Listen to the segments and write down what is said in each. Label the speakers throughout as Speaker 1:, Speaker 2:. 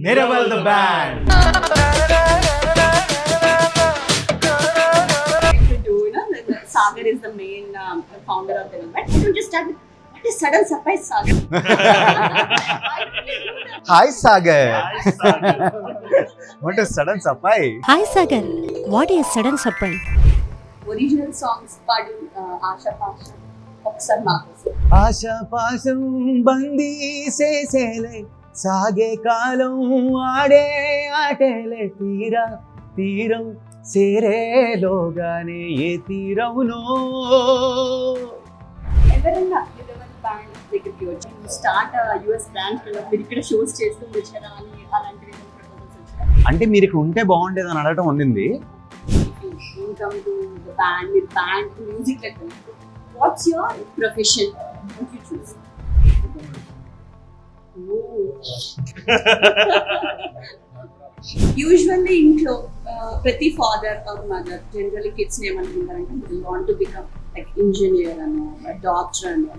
Speaker 1: Niraval the band.
Speaker 2: Sagar is the main founder of Telugu. But you just start with, what is sudden surprise, Sagar?
Speaker 1: Hi Sagar. What a sudden surprise.
Speaker 3: Hi Sagar, what is sudden surprise?
Speaker 2: Original songs padu Asha Pasha ఒకసారి మాకు
Speaker 1: ఆశా పాశం బందీ చేసేలే సాగే కాలం ఆడే ఆటేలే తీరం సేరేలోగానే ఏ తీరవునో.
Speaker 2: ఎవరైనా Niraval band దగ్గరికి వచ్చి start US branch మీరు ఇక్కడ షోస్ చేస్తూ వచ్చారా అని అలాంటివి ప్రపోజల్స్ వచ్చారా?
Speaker 1: అంటే మీరు ఇక్కడ ఉంటే బాగుండేది అని అడగటం ఉండింది.
Speaker 2: Come to the band with band music like that. What's your profession? What you choose? Usually ఇంట్లో ప్రతి father or mother generally kids ఏమనుకుంటారంటే they want to become like engineer అనో డాక్టర్ అనో.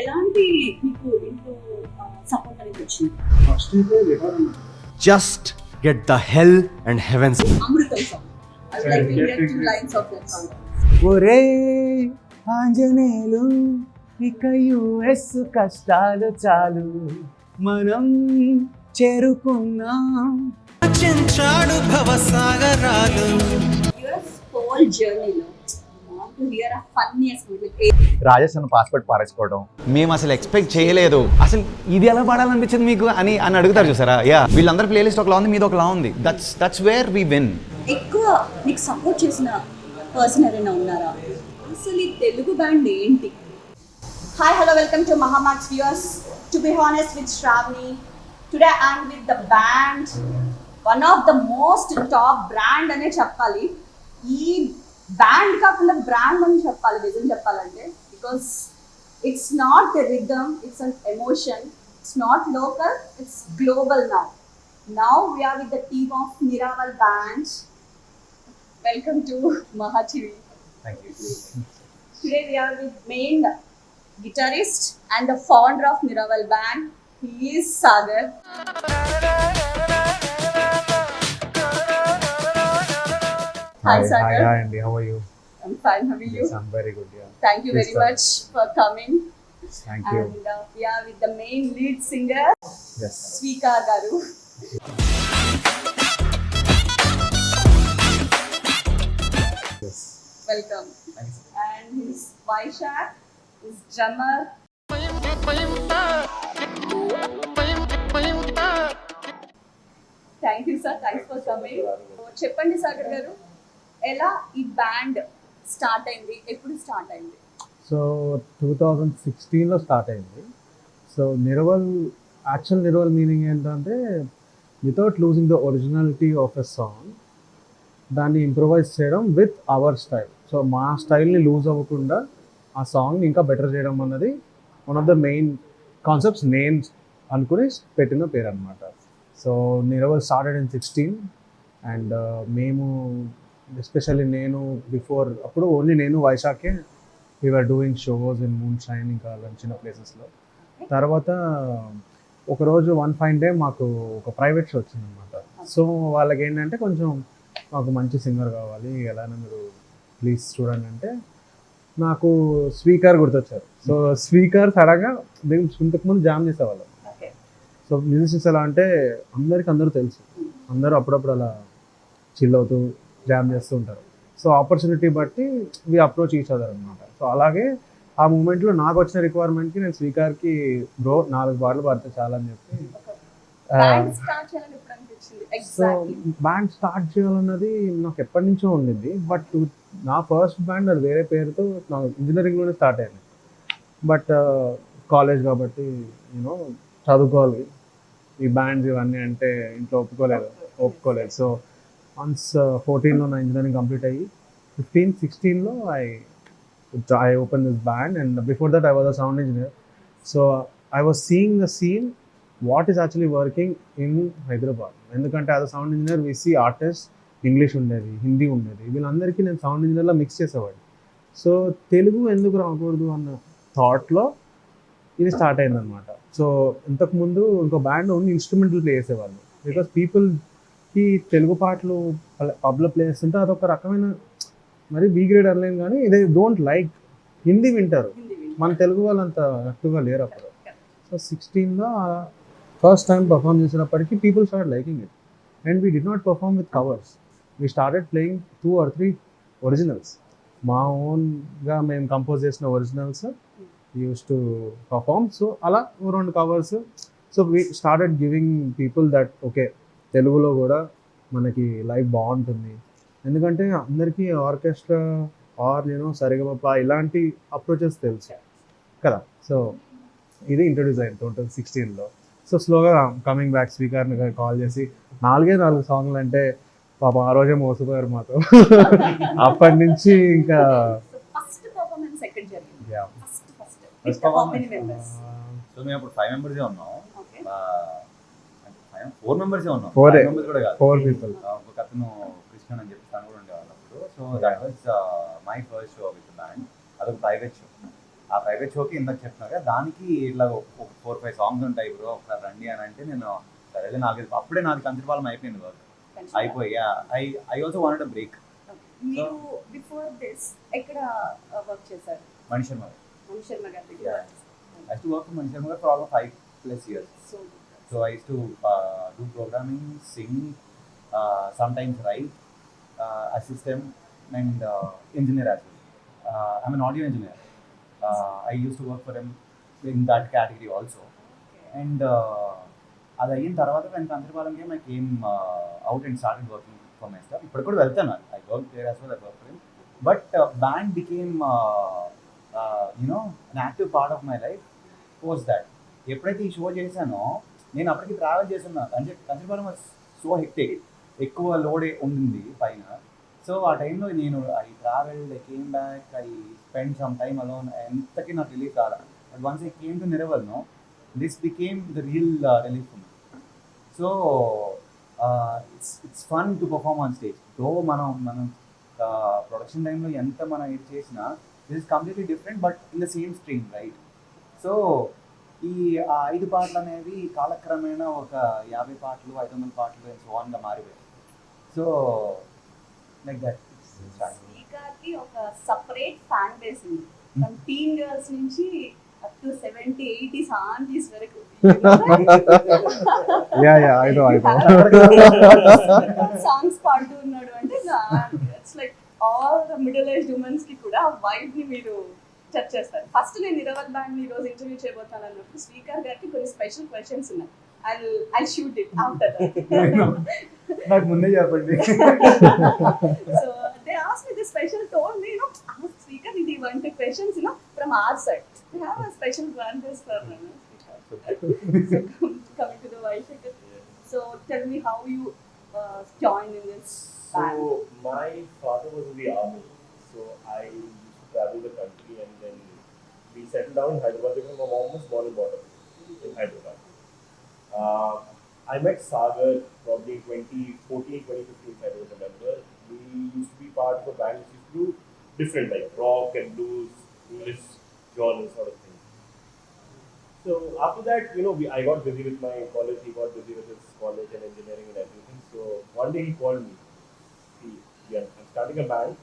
Speaker 2: ఎలాంటి మీకు ఇంట్లో సపోర్ట్ అనేది వచ్చింది?
Speaker 4: Just get the hell and heavens.
Speaker 2: Amrutham song. I would like to hear 2 lines of that song.
Speaker 1: ఒరే ఆంజనేయులు ఇక యుఎస్ కష్టాలు చాలు మనం చేరుకున్నాం.
Speaker 2: US whole journey లో I want to hear a funniest movie.
Speaker 1: Rajasthan passport పారేసుకోవడం
Speaker 4: మేము అసలు ఎక్స్పెక్ట్ చేయలేదు. అసలు ఇది ఎలా పాడాలనిపించింది మీకు అని అడుగుతారు చూసారా? యా, వీళ్ళందరి ప్లేలిస్ట్ ఒకలా ఉంది, మీది ఒకలా ఉంది. That's where we win.
Speaker 2: ఎక్కువ నీకు సపోర్ట్ చేసిన పర్సన్ ఎవరైనా ఉన్నారా? అసలు ఈ తెలుగు బ్యాండ్ ఏంటి? Hi hello welcome to Maha max viewers. To be honest with Sravani, today I'm with the band, one of the most top brand అనే చెప్పాలి. ఈ బ్యాండ్ కాకుండా బ్రాండ్ అని చెప్పాలి నిజం చెప్పాలంటే. Because it's not the rhythm, it's an emotion. It's not local, it's global now. Now we are with the team of Niraval band. Welcome to Mahaa TV.
Speaker 1: Thank you.
Speaker 2: Today we are with main guitarist and the founder of Niraval band. He is Sagar. Hi Sagar.
Speaker 1: Hi Andy, how are you?
Speaker 2: I'm fine. How are you?
Speaker 1: Yes, I'm very good. Yeah.
Speaker 2: Thank you very
Speaker 1: Yes, sir.
Speaker 2: much for coming.
Speaker 1: Thank you.
Speaker 2: And we are with the main lead singer,
Speaker 1: Yes.
Speaker 2: Sweekar Garu.
Speaker 1: Yes.
Speaker 2: Welcome.
Speaker 1: Thanks.
Speaker 2: And his Vaishak, his drummer. Thank you sir, thanks for coming. చెప్పండి సాగర్ గారు, ఎలా ఈ band start అయింది, ఎప్పుడు start అయింది?
Speaker 5: So 2016లో start అయింది. So actual Niraval meaning ఏంటంటే without losing the originality of a song, దాన్ని ఇంప్రొవైజ్ చేయడం విత్ అవర్ స్టైల్. సో మా స్టైల్ని లూజ్ అవ్వకుండా ఆ సాంగ్ని ఇంకా బెటర్ చేయడం అన్నది one of the main concepts నేను అనుకుని పెట్టిన పేరు అనమాట. So Niraval started in 16 and మేము ఎస్పెషల్లీ నేను బిఫోర్ అప్పుడు ఓన్లీ నేను వైశాఖే we are doing shows in Moonshine ఇంకా చిన్న ప్లేసెస్లో. తర్వాత ఒకరోజు వన్ ఫైన్ డే మాకు ఒక ప్రైవేట్ షో వచ్చిందనమాట. సో వాళ్ళకి ఏంటంటే కొంచెం మాకు మంచి సింగర్ కావాలి, ఎలానే మీరు ప్లీజ్ చూడండి అంటే నాకు స్పీకర్ గుర్తొచ్చారు. సో స్పీకర్ సడన్గా మేము ఇంతకుముందు జామ్ చేసేవాళ్ళం. సో మ్యూజిషియన్స్ ఎలా అంటే అందరూ తెలుసు, అందరూ అప్పుడప్పుడు అలా చిల్ అవుతూ జామ్ చేస్తూ ఉంటారు. సో ఆపర్చునిటీ బట్టి వి అప్రోచ్ ఈచ్ అదర్ అనమాట. సో అలాగే ఆ మూమెంట్లో నాకు వచ్చిన రిక్వైర్మెంట్కి నేను స్పీకర్కి బ్రో 4 పాటలు పాడితే చాలా అని చెప్పి. సో బ్యాండ్ స్టార్ట్ చేయాలన్నది నాకు ఎప్పటి నుంచో ఉండింది. బట్ నా ఫస్ట్ బ్యాండ్ అది వేరే పేరుతో నా ఇంజనీరింగ్లోనే స్టార్ట్ అయింది. బట్ కాలేజ్ కాబట్టి యూనో చదువుకోవాలి, ఈ బ్యాండ్స్ ఇవన్నీ అంటే ఇంట్లో ఒప్పుకోలేదు. సో వన్స్ 14లో నా ఇంజనీరింగ్ కంప్లీట్ అయ్యి 15-16లో I opened this band, and before that I was a sound engineer. So I was seeing the scene, what is actually working in Hyderabad. ఎందుకంటే as a sound engineer we see artist English ఉండేది, హిందీ ఉండేది, వీళ్ళందరికీ నేను sound ఇంజనీర్లో mix చేసేవాడిని. So Telugu ఎందుకు రాకూడదు అన్న థాట్లో ఇది స్టార్ట్ అయిందనమాట. సో ఇంతకుముందు ఇంకో బ్యాండ్ ఓన్లీ ఇన్స్ట్రుమెంటల్ ప్లే చేసేవాళ్ళు, బికాస్ పీపుల్కి తెలుగు పాటలు పబ్లో ప్లే చేస్తుంటే అదొక రకమైన మరి బీ గ్రేడ్ అనలేం కానీ ఇదే డోంట్ లైక్ హిందీ వింటారు, మన తెలుగు వాళ్ళు అంత యాక్టివ్గా లేరు అప్పుడు. సో 16లో ఫస్ట్ టైం పర్ఫామ్ చేసినప్పటికీ people start liking it and we did not perform with covers, we started playing 2 or 3 originals. మా ఓన్గా మేము కంపోజ్ చేసిన originals use to perform. So అలా 2 covers. So we started giving people that okay తెలుగులో కూడా మనకి life బాగుంటుంది, ఎందుకంటే అందరికీ ఆర్కెస్ట్రా ఆర్ సరిగమప ఇలాంటి అప్రోచెస్ తెలుసు కదా. సో ఇది ఇంట్రడ్యూస్ అయింది 2016లో. సో స్లోగా కమింగ్ బ్యాక్ స్పీకర్ని కాల్ చేసి 4 సాంగ్లు అంటే పాపం ఆ రోజే మోసపోయారు మాతో. అప్పటి నుంచి ఇంకా
Speaker 2: ఫస్ట్ పర్ఫార్మెన్స్ ఎక్కడ జరిగింది?
Speaker 5: Yeah.
Speaker 2: First how many members?
Speaker 4: So మేము అప్పుడు 5 మెంబర్సే ఉన్నాం.
Speaker 2: ఓకే,
Speaker 4: 4 మెంబర్సే ఉన్నాం.
Speaker 5: 4
Speaker 4: 5 మెంబర్స్ కూడా కాదు.
Speaker 5: 4 people.
Speaker 4: ఒక అతను కృష్ణ అని చెప్పి తను కూడా ఉండేవాళ్ళు అప్పుడు. So that was my first show with band. అదొక ప్రైవేట్ షో. ఆ ప్రైవేట్ షోకి ఇందాక చెప్పినాక దానికి ఇట్లా ఒక 4-5 సాంగ్స్ ఉంటాయి బ్రో ఒకసారి రండి అని అంటే నేను సరే అప్పుడే నాది కంచపాలెం అయిపోయింది వర్క్ అయిపోయి. I also wanted a break.
Speaker 2: మీరు బిఫోర్ దిస్ ఎక్కడ వర్క్ చేశారు?
Speaker 4: మణిశర్మ
Speaker 2: గారి దగ్గర.
Speaker 4: Yeah. I used to work for Mani for almost 5+ years. So I used to do programming, sing, sometimes write, assistant, and engineer as well. I'm an audio engineer. I used to work for him in that category also. And అది అయిన తర్వాత నేను Kanchapalem game I came out and started working for my staff. ఇప్పుడు కూడా వెళ్తాను, I work there as well, I work for him. But band became an active part of my life post that. ఎప్పుడైతే ఈ show చేశానో నేను అప్పటికి travel చేస్తున్నాను అంటే కంచపాలెం సో హెక్టిక్, ఎక్కువ లోడ్ ఉండింది పైన. సో ఆ టైంలో నేను I travel, I came back, I spend some time alone. ఎంతకీ నాకు రిలీఫ్ రాలా. But once I came to Niraval no this became the real relief for me. So it's fun to perform on stage. Though మనం production టైంలో ఎంత మనం ఇది చేసినా this is completely different but in the same stream, right? So ఈ 5 పాటలు అనేవి కాలక్రమేణా ఒక 50 పాటలు, 500 పాటలు అండ్ సో ఆన్గా మారిపోయాయి. So like that.
Speaker 2: శ్రీకార్కి ఒక సపరేట్ ఫ్యాన్ బేస్ ఉంది, ఫ్రమ్ టీన్ గర్ల్స్ నుంచి అప్ టు 70-80s ఆంటీస్ వరకు.
Speaker 5: I know.
Speaker 2: సాంగ్స్ పాడుతూ ఉన్నాడు అంటే it's like all the middle age womens కి కూడా ఆ వైబ్ ని మీరు టచ్ చేస్తారు. ఫస్ట్ నేను నిరవల్ బ్యాండ్ ఈ రోజు ఇంటర్వ్యూ చేయబోతాను అన్నప్పుడు శ్రీకార్ గారికి కొన్ని స్పెషల్ క్వశ్చన్స్ ఉన్నాయి. I'll shoot it after that.
Speaker 4: నాకు ముందే చెప్పండి.
Speaker 2: So they asked me this special, told me, ask Srikar the 1-2 questions, from our side. We have a special grandness for Srikar. So coming to the Vaishakar. So tell me how you joined in this band.
Speaker 6: So my father was in the army, so I used to travel the country and then we settled down in Hyderabad because my mom was born and brought up in Hyderabad. I met Sagar probably in 2014, 2015, if I don't remember. We used to be part of a band which used to do different, like rock and blues, English genre sort of thing. So after that, I got busy with my college, he got busy with his college and engineering and everything. So one day he called me. I'm starting a band.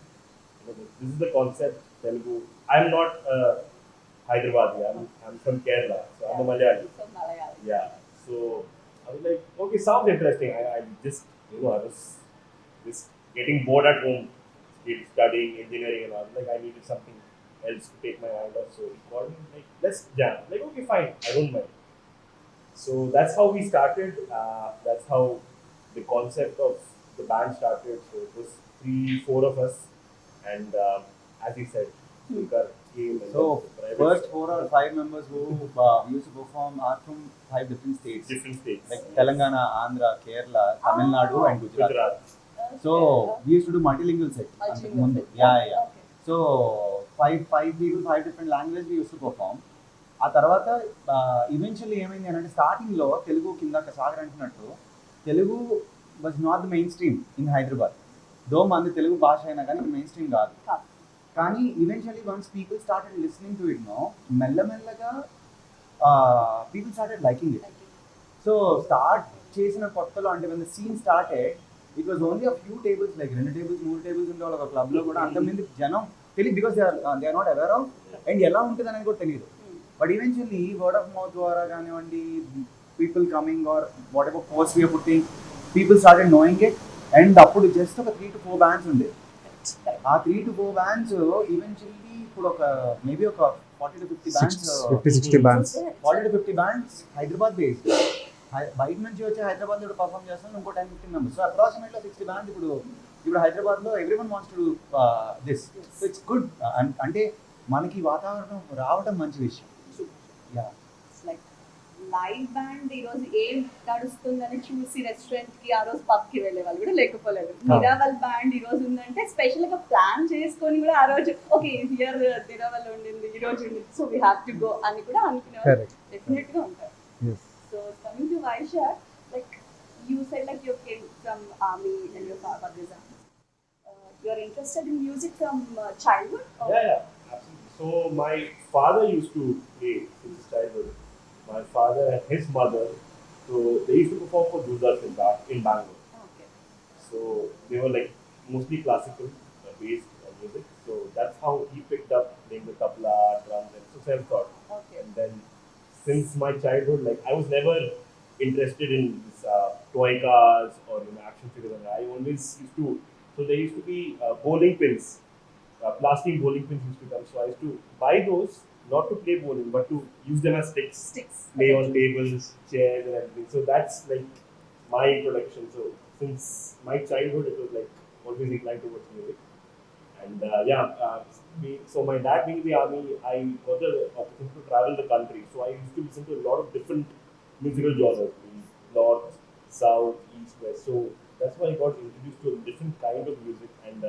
Speaker 6: This is the concept, Telugu. I'm not Hyderabadi, I'm from Kerala, so I'm a Malayali.
Speaker 2: From Malayalam.
Speaker 6: Yeah. So I was like, okay, sounds interesting. I just, I was just getting bored at home, studying engineering and all. Like I needed something else to take my mind off. So he called me, like, let's jam. Like, okay, fine, I don't mind. So that's how we started. That's how the concept of the band started. So it was 3-4 of us, and as he said, Srikar came. And
Speaker 4: So first 4 or 5 members who used to perform are from 5 different states.
Speaker 6: Different states.
Speaker 4: Like Telangana, Andhra, Kerala, Tamil Nadu and Gujarat. So we used to do multilingual set.
Speaker 2: Multilingual set.
Speaker 4: Yeah.
Speaker 2: Okay.
Speaker 4: So five people, 5 different languages we used to perform. ఆ తర్వాత eventually ఏమైంది అని అంటే స్టార్టింగ్లో తెలుగు కింద సాగర్ అంటున్నట్టు Telugu was not the mainstream in Hyderabad. Though మంది తెలుగు భాష అయినా కానీ మెయిన్ స్ట్రీమ్ కాదు. కానీ eventually once people started listening to it no మెల్లమెల్లగా people started liking it. So చేసిన కొత్తలో అంటే when the scene started, it was only a few tables, like 2 tables 3 tables ఉండే వాళ్ళ క్లబ్లో కూడా అంతమంది జనం తెలియదు, because they are not aware of and ఎలా ఉంటుంది అనేది కూడా తెలియదు. But eventually word of mouth ద్వారా కానివ్వండి, people coming or whatever post we're putting, people started knowing it. And అప్పుడు జస్ట్ ఒక 3 to 4 bands ఉండే. ఆ 3 to 4 bands ఈవెన్చువల్లీ ఇప్పుడు ఒక మేబీ ఒక 40 to 50 bands,
Speaker 5: 50-60 bands.
Speaker 4: 40 to 50 bands Hyderabad based. బయట నుంచి వచ్చి హైదరాబాద్ లో పర్ఫామ్ చేస్తాను ఇంకో 10-15 మెంబర్స్. సో అప్రాక్సిమేట్లీ 60 bands ఇప్పుడు హైదరాబాద్ లో everyone wants to do this. So it's good. అంటే మనకి వాతావరణం రావడం మంచి విషయం.
Speaker 2: లైక్ లైవ్ బ్యాండ్ ఈ రోజు ఏం నడుస్తుందని చూసి రెస్టారెంట్ కి ఆ రోజు పబ్ కి వెళ్ళే వాళ్ళు కూడా లేకపోలేదు. నిరావల్ బ్యాండ్ ఈ రోజు ఉందంటే స్పెషల్ గా ప్లాన్ చేసుకొని కూడా ఆ రోజు ఓకే హియర్ నిరావల్ ఉండింది ఈ రోజు ఉంది so we have to go అని కూడా అనుకునే వాళ్ళు డెఫినెట్ గా ఉంటారు. So coming to Vaishakh, like you said like you came from army and your father is you are interested in music from childhood? Or?
Speaker 6: Yeah, absolutely. So my father used to play since childhood. My father and his mother, so they used to perform for jukeboxes in Bangalore.
Speaker 2: Okay.
Speaker 6: So they were like mostly classical based music. So that's how he picked up playing the tabla, drums, and so self-taught.
Speaker 2: Okay.
Speaker 6: And then since my childhood, like I was never interested in this, toy cars or action figures. And I always used to. So there used to be bowling pins, plastic bowling pins used to come. So I used to buy those not to play bowling but to use them as sticks. Play on tables, chairs, and everything. So that's like my introduction. So since my childhood, it was like always inclined towards music. And so my dad being in the army, I got the opportunity to travel the country. So I used to listen to a lot of different musical genres, north, south, east, west. So that's why I got introduced to a different kind of music. And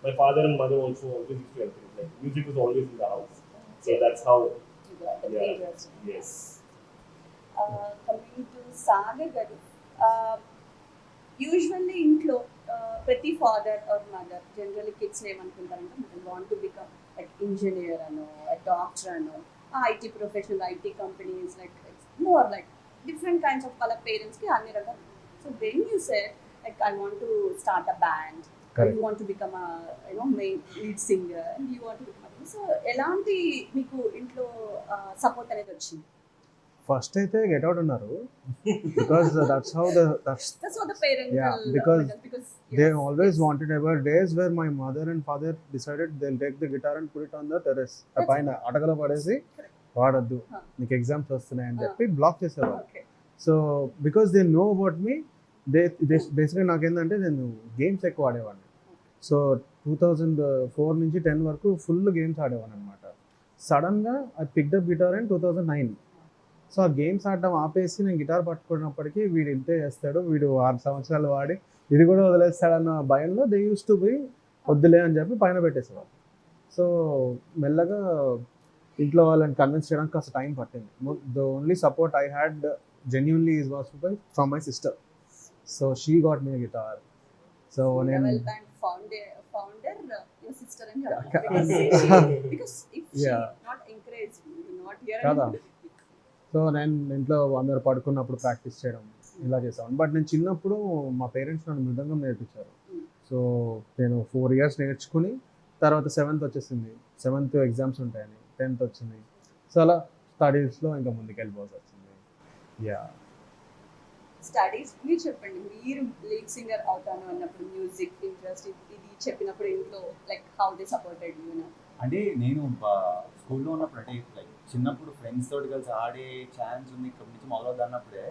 Speaker 6: my father and mother also always used to encourage. Like music was always in the house. So that's how.
Speaker 2: You got the interest.
Speaker 6: Yes.
Speaker 2: Coming to Sagar garu, usually ఇంట్లో ప్రతి father or mother generally kids ఏమనుకుంటారంటే మనం want to become like engineer అనో doctor అనో IT professional IT companies like more like different kinds of వాళ్ళ parents కి అన్ని రకాల. So when you said like I want to start a band, you want to become a main lead singer and you want to become so ఎలాంటి మీకు ఇంట్లో support అనేది వచ్చింది?
Speaker 5: First అయితే గెట్ అవుట్ ఉన్నారు because that's how the
Speaker 2: parents
Speaker 5: because they always wanted. Ever days where my mother and father decided they'll take the guitar and put it on the terrace పైన అటకలో పడేసి వాడద్దు నీకు exams వస్తున్నాయని చెప్పి black చేసేవాళ్ళు. So because they know about me, they బేసిక్గా నాకేంటంటే నేను games ఎక్కువ ఆడేవాడిని. సో 2004 నుంచి 10 వరకు ఫుల్ గేమ్స్ ఆడేవాడిని అనమాట. సడన్గా I picked up guitar in 2009. So ఆ గేమ్స్ ఆడటం ఆపేసి నేను గిటార్ పట్టుకున్నప్పటికీ వీడు ఇంతే చేస్తాడు, వీడు 6 సంవత్సరాలు వాడి ఇది కూడా వదిలేస్తాడన్న భయంలో దే యూస్ టు బి వద్దులే అని చెప్పి పైన పెట్టేసేవాళ్ళు. సో మెల్లగా ఇంట్లో వాళ్ళని కన్విన్స్ చేయడానికి కాస్త టైం పట్టింది. The only support I had genuinely was from my sister. So she got me a guitar. So
Speaker 2: Niraval band founder your sister and her because if she not encouraged you not here
Speaker 5: kada. So నేను ఇంట్లో అందరు పడుకున్నప్పుడు practice చేయడం ఇలా చేసాను. But నేను చిన్నప్పుడు మా పేరెంట్స్ నన్ను మృదంగం నేర్పించారు. సో నేను 4 years నేర్చుకుని తర్వాత 7th వచ్చేసింది. 7th ఎగ్జామ్స్ ఉంటాయని 10th వచ్చింది. సో అలా స్టడీస్లో ఇంకా ముందుకు వెళ్ళిపోవాల్సి వచ్చింది.
Speaker 2: స్టడీస్ మీరు చెప్పండి, మీరు లీడ్ సింగర్ అవుతాను అన్నప్పుడు మ్యూజిక్ ఇంట్రెస్ట్ ఇది చెప్పినప్పుడు ఇంట్లో like how they supported you?
Speaker 4: అంటే నేను స్కూల్లో ఉన్నప్పుడు అంటే లైక్ చిన్నప్పుడు ఫ్రెండ్స్ తోటి కలిసి ఆడే ఛాన్స్ ఉంది ఇక్కడ నుంచి మొదలవుద్ది అన్నప్పుడే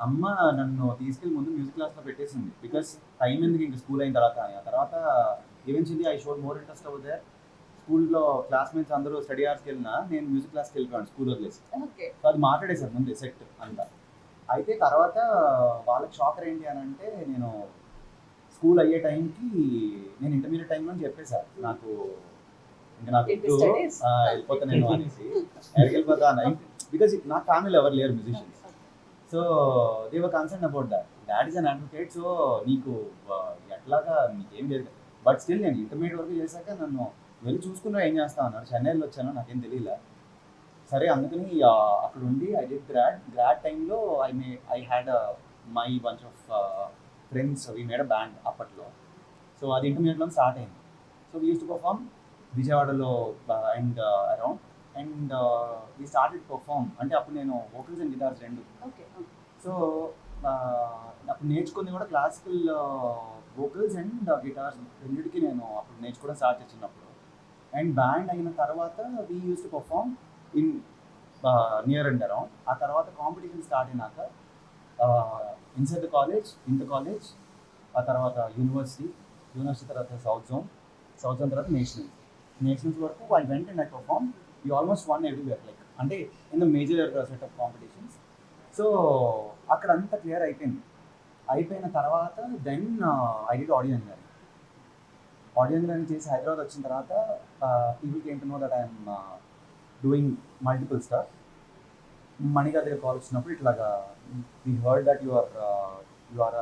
Speaker 4: అమ్మ నన్ను తీసుకెళ్ళి ముందు మ్యూజిక్ క్లాస్లో పెట్టేసింది. బికాస్ టైం ఎందుకు ఇంకా స్కూల్ అయిన తర్వాత eventually I showed more interest అవుతే స్కూల్లో క్లాస్మేట్స్ అందరూ స్టడీ అవర్స్కి వెళ్ళినా నేను మ్యూజిక్ క్లాస్కి వెళ్ళిపోయాను స్కూల్ వదిలేసి. సో అది మాట్లాడేశారు ముందే సెట్ అంతా. అయితే తర్వాత వాళ్ళకి షాకర్ ఏంటి అని అంటే నేను స్కూల్ అయ్యే టైంకి నేను ఇంటర్మీడియట్ టైంలో చెప్పేశాను నాకు ఇంకా నాకు వెళ్ళిపోతా నేను అనేసి ఎక్కడికి వెళ్ళిపోతా అని. బికాజ్ నా ఫ్యామిలీలో ఎవరు లేరు musicians. So they were concern about that. Dad is an advocate. So నీకు ఎట్లాగా నీకేం లేదు. బట్ స్టిల్ నేను ఇంటర్మీడియట్ వరకు చేశాక నన్ను వెళ్ళి చూసుకున్నా ఏం చేస్తా అన్నాడు. చెన్నైలో వచ్చాను, నాకేం తెలియలే. సరే అందుకని అక్కడ ఉండి ఐ డిడ్ గ్రాడ్ టైంలో I had my bunch of friends we made a band అప్పట్లో. సో అది ఇంటర్మీడియట్లో స్టార్ట్ అయింది. So we used to perform విజయవాడలో and around and we started perform. అంటే అప్పుడు నేను వోకల్స్ అండ్ గిటార్స్ రెండు. సో అప్పుడు నేర్చుకుంది కూడా క్లాసికల్ వోకల్స్ అండ్ గిటార్స్ రెండింటికి నేను అప్పుడు నేర్చుకోవడం స్టార్ట్ చేసినప్పుడు. అండ్ బ్యాండ్ అయిన తర్వాత we used to perform in near and around. ఆ తర్వాత కాంపిటీషన్ స్టార్ట్ అయినాక inside the college, in the college, ఆ తర్వాత యూనివర్సిటీ తర్వాత సౌత్ జోన్ తర్వాత నేషనల్స్ వరకు I went and I perform. You almost won everywhere like అంటే in the major set of competitions. So అక్కడ అంతా క్లియర్ అయిపోయిన తర్వాత దెన్ ఐ డిడ్ ఆడియన్ చేసి హైదరాబాద్ వచ్చిన తర్వాత people came to know that I'm doing multiple stuff. మణిగారి దగ్గర కాల్ వచ్చినప్పుడు ఇట్లాగా we heard that you are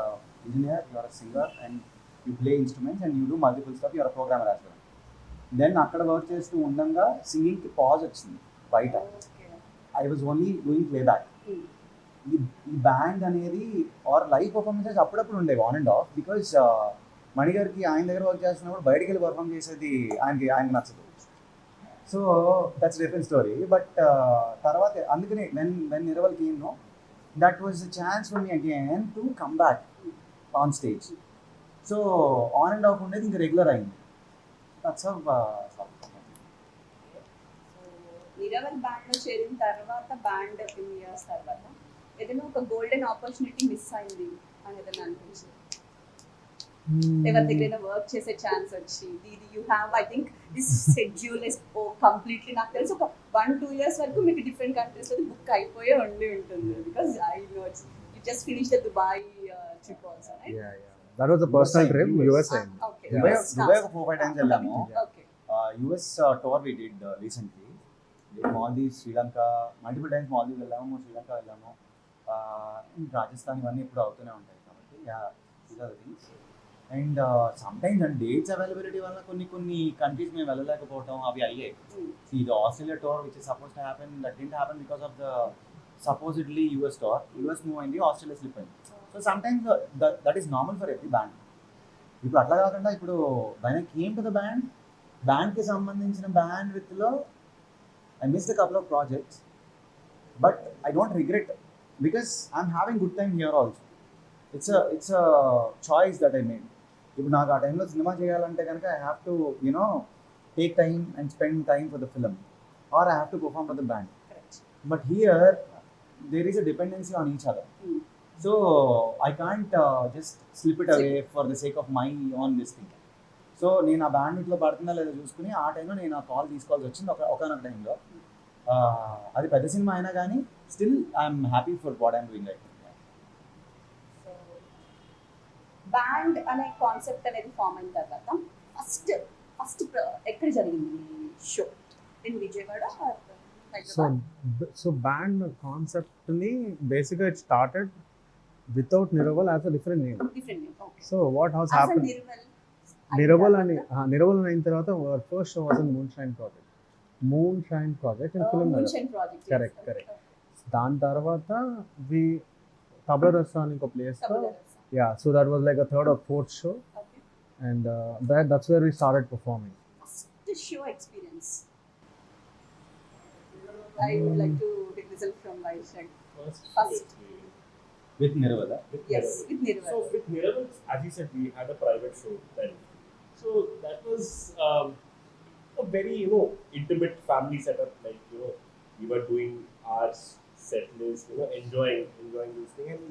Speaker 4: engineer, you are singer and you play instruments and you do multiple stuff, you are programmer as well. Then అక్కడ work చేస్తూ ఉండగా సింగింగ్కి pause వచ్చింది బయట. I was only doing playback. ఈ band అనేది or live performances అప్పుడప్పుడు ఉండేవి ఆన్ అండ్ ఆఫ్. బికాజ్ మణిగారికి ఆయన దగ్గర వర్క్ చేస్తున్నప్పుడు బయటికి వెళ్ళి పర్ఫామ్ చేసేది ఆయనకి నచ్చదు. So that's different story. But తర్వాత అందుకని when Niraval came no that was a chance for me again to come back on stage. So on and off ఉండేది ఇంకా రెగ్యులర్ అయింది. That's how.
Speaker 2: నిరవల్ బ్యాండ్లో చేరిన తర్వాత బ్యాండ్ ఇన్ ఇయర్స్ తర్వాత ఏదైనా ఒక గోల్డెన్ ఆపర్చునిటీ మిస్ అయింది అని ఏదైనా అనిపించింది? ఎవరి దగ్గర వర్క్ చేసే ఛాన్స్ వచ్చి ఇది you have I think this schedule is completely నాకు తెలిసి ఒక 1-2 years వరకు మీకు డిఫరెంట్ కంట్రీస్ లో బుక్ అయిపోయే ఉంటుంది. Because I know you just finish the Dubai trip also, right?
Speaker 5: That was a personal trip, US time.
Speaker 2: Okay.
Speaker 4: Dubai 4-5 times వెళ్ళాము.
Speaker 2: Okay.
Speaker 4: US tour we did recently. Maldives, Sri Lanka, multiple times Maldives వెళ్ళాము, శ్రీలంక వెళ్ళాము, రాజస్థాన్, ఇవన్నీ ఇప్పుడు అవుతూనే ఉంటాయి కాబట్టి these are the things. And sometimes and dates availability వల్ల కొన్ని కంట్రీస్ మేము వెళ్ళలేకపోవటం అవి అయ్యాయి. ఇది Australia tour which is suppose to happen, that didn't happen because of the supposedly US tour. US move అయింది, ఆస్ట్రేలియా స్లిప్ అయింది. So sometimes that is normal for every band. ఇప్పుడు అట్లా కాకుండా ఇప్పుడు when I came to the బ్యాండ్కి సంబంధించిన band విత్లో I missed a couple of projects, but I don't regret because I'm having good time here also. It's a choice that I made. ఇప్పుడు నాకు ఆ టైంలో cinema చేయాలంటే కనుక I have to take time and spend time for the film or I have to perform for the band. But here there is a dependency on each other. So I can't just slip it away for the sake of my on this thing. So నేను ఆ band ఇట్లా పడుతుందా లేదా చూసుకుని ఆ టైంలో నేను ఆ కాల్ తీసుకోవాల్సి వచ్చింది ఒకనొక టైంలో. అది పెద్ద సినిమా అయినా కానీ still I'm happy for what I'm doing right.
Speaker 2: Band అనే కాన్సెప్ట్ అనేది ఫామ్ అయిన తర్వాత ఫస్ట్ ఎక్కడ జరిగింది show? In Vijayawada?
Speaker 5: So band concept ni basically it started without Niraval as a different name.
Speaker 2: Okay.
Speaker 5: So what has
Speaker 2: As
Speaker 5: happened? Niraval అయిన తర్వాత our first show was in Moonshine Project in film.
Speaker 2: Moonshine Project.
Speaker 5: Correct. దాని తర్వాత we Tabla Rasa అని ఒక place లో, yeah, so that was like a third or fourth show.
Speaker 2: Okay.
Speaker 5: And that's where we started performing.
Speaker 2: First show experience. I would like to listen from Vaishak. First.
Speaker 4: With Niraval?
Speaker 2: Yes, with Niraval.
Speaker 6: So with Niraval, as you said, we had a private show then. So that was a very intimate family setup. Like we were doing our set list, enjoying this thing, and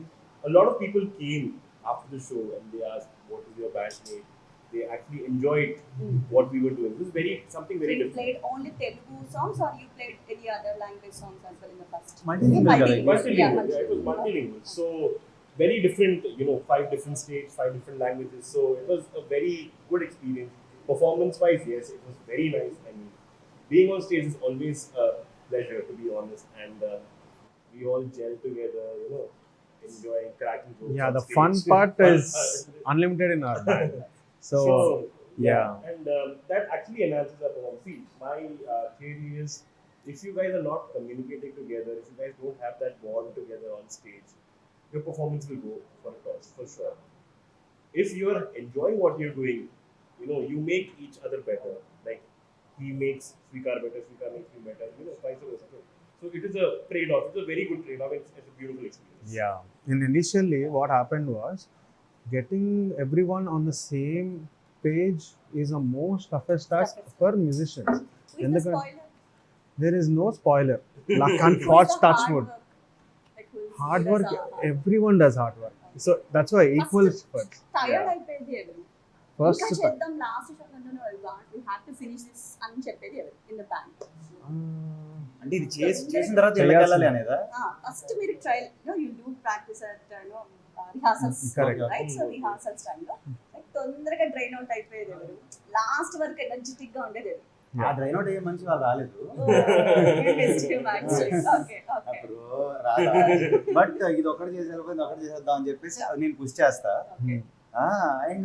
Speaker 6: a lot of people came after the show and they asked, "What is your band name?" They actually enjoyed what we were doing. It was something very different.
Speaker 2: So you played only Telugu songs, or you played any other language songs as well in the first?
Speaker 6: Multilingual. Yeah, it was multilingual. So very different, 5 different states, 5 different languages. So it was a very good experience. Performance-wise, yes, it was very nice. I mean, being on stage is always a pleasure, to be honest. And we all gel together, enjoying cracking jokes.
Speaker 5: Yeah,
Speaker 6: on
Speaker 5: the
Speaker 6: stage.
Speaker 5: fun part is unlimited in our band. So
Speaker 6: yeah. And that actually enhances our performance. See, my theory is if you guys are not communicating together, if you guys don't have that bond together on stage, your performance will go for a toss, for sure. If you are enjoying what you're doing, you make each other better. Like he makes Srikar better, Srikar makes me better, vice versa. So it is a trade-off. It's a very good trade-off. It's a beautiful experience.
Speaker 5: Yeah. And initially, what happened was getting everyone on the same page is the most toughest task for musicians.
Speaker 2: Who is
Speaker 5: And
Speaker 2: the
Speaker 5: the-
Speaker 2: spoiler?
Speaker 5: There is no spoiler. Luck and
Speaker 2: Who is
Speaker 5: forge
Speaker 2: the
Speaker 5: touch
Speaker 2: hard
Speaker 5: wood.
Speaker 2: work? Like who is-
Speaker 5: Hard
Speaker 2: who
Speaker 5: work,
Speaker 2: does the hard
Speaker 5: everyone does hard work. So that's why equal efforts.
Speaker 2: Tired అయిపోయేది ఎవరు?
Speaker 5: First,
Speaker 2: ఇంకా చేద్దాం last shot we have to finish this అని చెప్పేది ఎవరు in the band?
Speaker 4: అంటే ఇది చేసిన తర్వాత వెళ్ళాలి అనేదా?
Speaker 2: ఫస్ట్ మీరు trial you do practice at rehearsals,
Speaker 5: Correct.
Speaker 2: right? So rehearsals time లో like తొందరగా డ్రైన్ అవుట్ అయిపోయేది ఎవరు? లాస్ట్ వరకు ఎనర్జెటిక్ గా ఉండేది ఎవరు?
Speaker 4: ఆ డ్రైన్ అవుట్ అయ్యే మనిషి వాళ్ళు రాలేదు.
Speaker 2: You missed him actually. Okay.
Speaker 4: అప్పుడు రాదా? బట్ ఇది ఒకటి చేసేది ఒకటి చేసేద్దాం అని చెప్పేసి నేను పుష్ చేస్తా.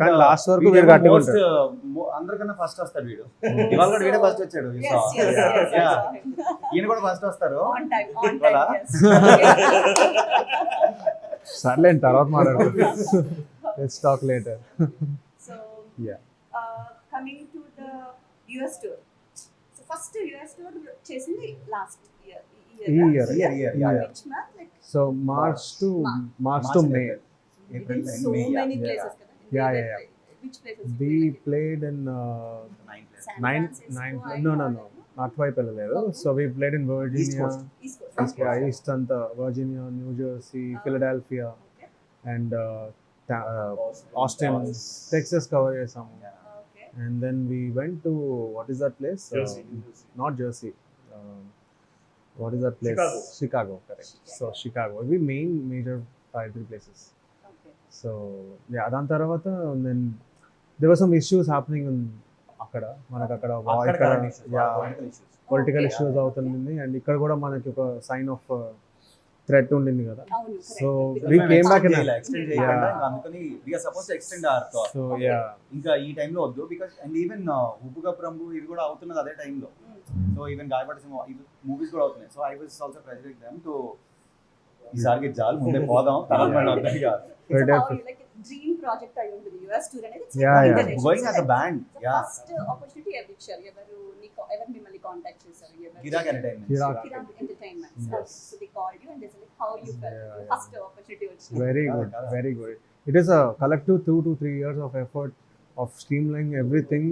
Speaker 5: కానీ last వరకు వీడు గట్టిగా ఉంటాడు.
Speaker 4: అందరికన్నా ఫస్ట్ వస్తాడు వీడు. ఇవాళ కూడా వీడే ఫస్ట్ వచ్చాడు.
Speaker 2: Yes.
Speaker 4: ఈయన కూడా ఫస్ట్ వస్తారు.
Speaker 2: On time,
Speaker 4: Voilà.
Speaker 2: yes.
Speaker 5: సర్లే తర్వాత మాట్లాడుకుందాం. Let's talk later.
Speaker 2: So,
Speaker 5: Yeah.
Speaker 2: Coming to the US tour. So first US tour చేసింది last year.
Speaker 5: Year.
Speaker 4: Yeah.
Speaker 2: Which month? Like
Speaker 5: So March to May.
Speaker 2: we did so many places. kada.
Speaker 5: Yeah.
Speaker 2: Which places?
Speaker 5: We played in
Speaker 2: San
Speaker 5: nine.
Speaker 2: Francisco,
Speaker 5: No.
Speaker 2: Idaho.
Speaker 5: అటువైపు వెళ్ళలేదు. So we played in Virginia,
Speaker 2: East Coast.
Speaker 5: East అంతా, Virginia, New Jersey, Philadelphia,
Speaker 2: Okay.
Speaker 5: and Austin, Texas cover చేసాము.
Speaker 2: Okay.
Speaker 5: And then we went to, what is that place?
Speaker 6: Jersey.
Speaker 5: Not Jersey. What is that place? Chicago, correct. So Chicago. We major three places.
Speaker 2: Okay.
Speaker 5: So yeah, దాని తర్వాత then there were some issues happening in అక్కడ మనకు అక్కడ political
Speaker 2: Okay.
Speaker 5: Issues అవుతుంది, and ఇక్కడ కూడా మనకి ఒక సైన్ ఆఫ్ థ్రెట్ ఉండింది కదా.
Speaker 2: అవును,
Speaker 5: So
Speaker 2: correct.
Speaker 5: we came back in
Speaker 4: extend చేయకుండా అందుకని we are supposed to extend our tour.
Speaker 5: So yeah.
Speaker 4: ఇంకా ఈ టైం లో వద్దు బికాజ్ అండ్ ఈవెన్ ఉప్పుగా ప్రభు ఇవి కూడా అవుతున్నది అదే టైంలో. సో ఈవెన్ గాయపడి మూవీస్ కూడా అవుతున్నాయి. So I was also pressuring them to ఈసారికి చాలు ముందే పోదాం తర్వాత మళ్ళీ వద్దాం కాదు.
Speaker 2: It's about like a dream project అయి ఉంటుంది US tour అనేది. It's
Speaker 5: Yeah.
Speaker 2: international.
Speaker 4: Going as a band,
Speaker 2: The
Speaker 4: yeah.
Speaker 2: first opportunity ఎవరు ఇచ్చారు? ఎవరు మిమ్మల్ని కాంటాక్ట్ చేశారు?
Speaker 4: గిరాక్ entertainment.
Speaker 5: Kirak.
Speaker 2: Kirak Entertainment.
Speaker 5: Yes.
Speaker 2: So they called you and they said like, how you felt?
Speaker 5: Yeah.
Speaker 2: First opportunity వచ్చింది.
Speaker 5: Very good. It is a collective 2 to 3 years of effort of streamlining everything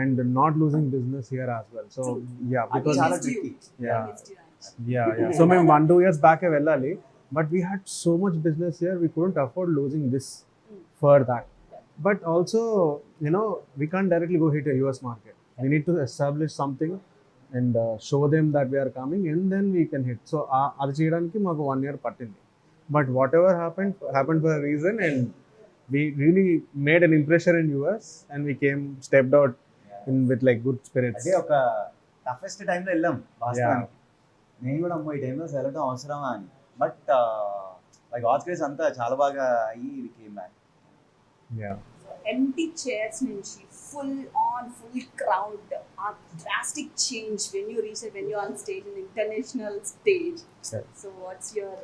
Speaker 5: and not losing business here as well. So yeah, because
Speaker 4: చాలా
Speaker 2: missed you.
Speaker 4: tricky.
Speaker 5: Yeah.
Speaker 2: Missed you, right?
Speaker 5: yeah. So మేము 1-2 years back వెళ్ళాలి, but we had so much business here, we couldn't afford losing this for that. But also, we can't directly go hit a US market. We need to establish something and show them that we are coming, and then we can hit. So అది చేయడానికి మాకు 1 year పట్టింది. But whatever happened for a reason, and we really made an impression in US, and we stepped out with like good spirits.
Speaker 4: అదే ఒక toughest టైంలో వెళ్ళాం వాస్తవానికి. నేను కూడా అమ్మో ఈ టైంలో వెళ్ళడం అవసరమా అని. బట్ లైక్ ఆల్ క్రేజ్ అంతా చాలా బాగా అయ్యి we came back.
Speaker 5: Yeah.
Speaker 2: Empty chairs నుంచి full crowd, a drastic change when you're on stage, an international stage.
Speaker 5: Yeah.
Speaker 2: So what's your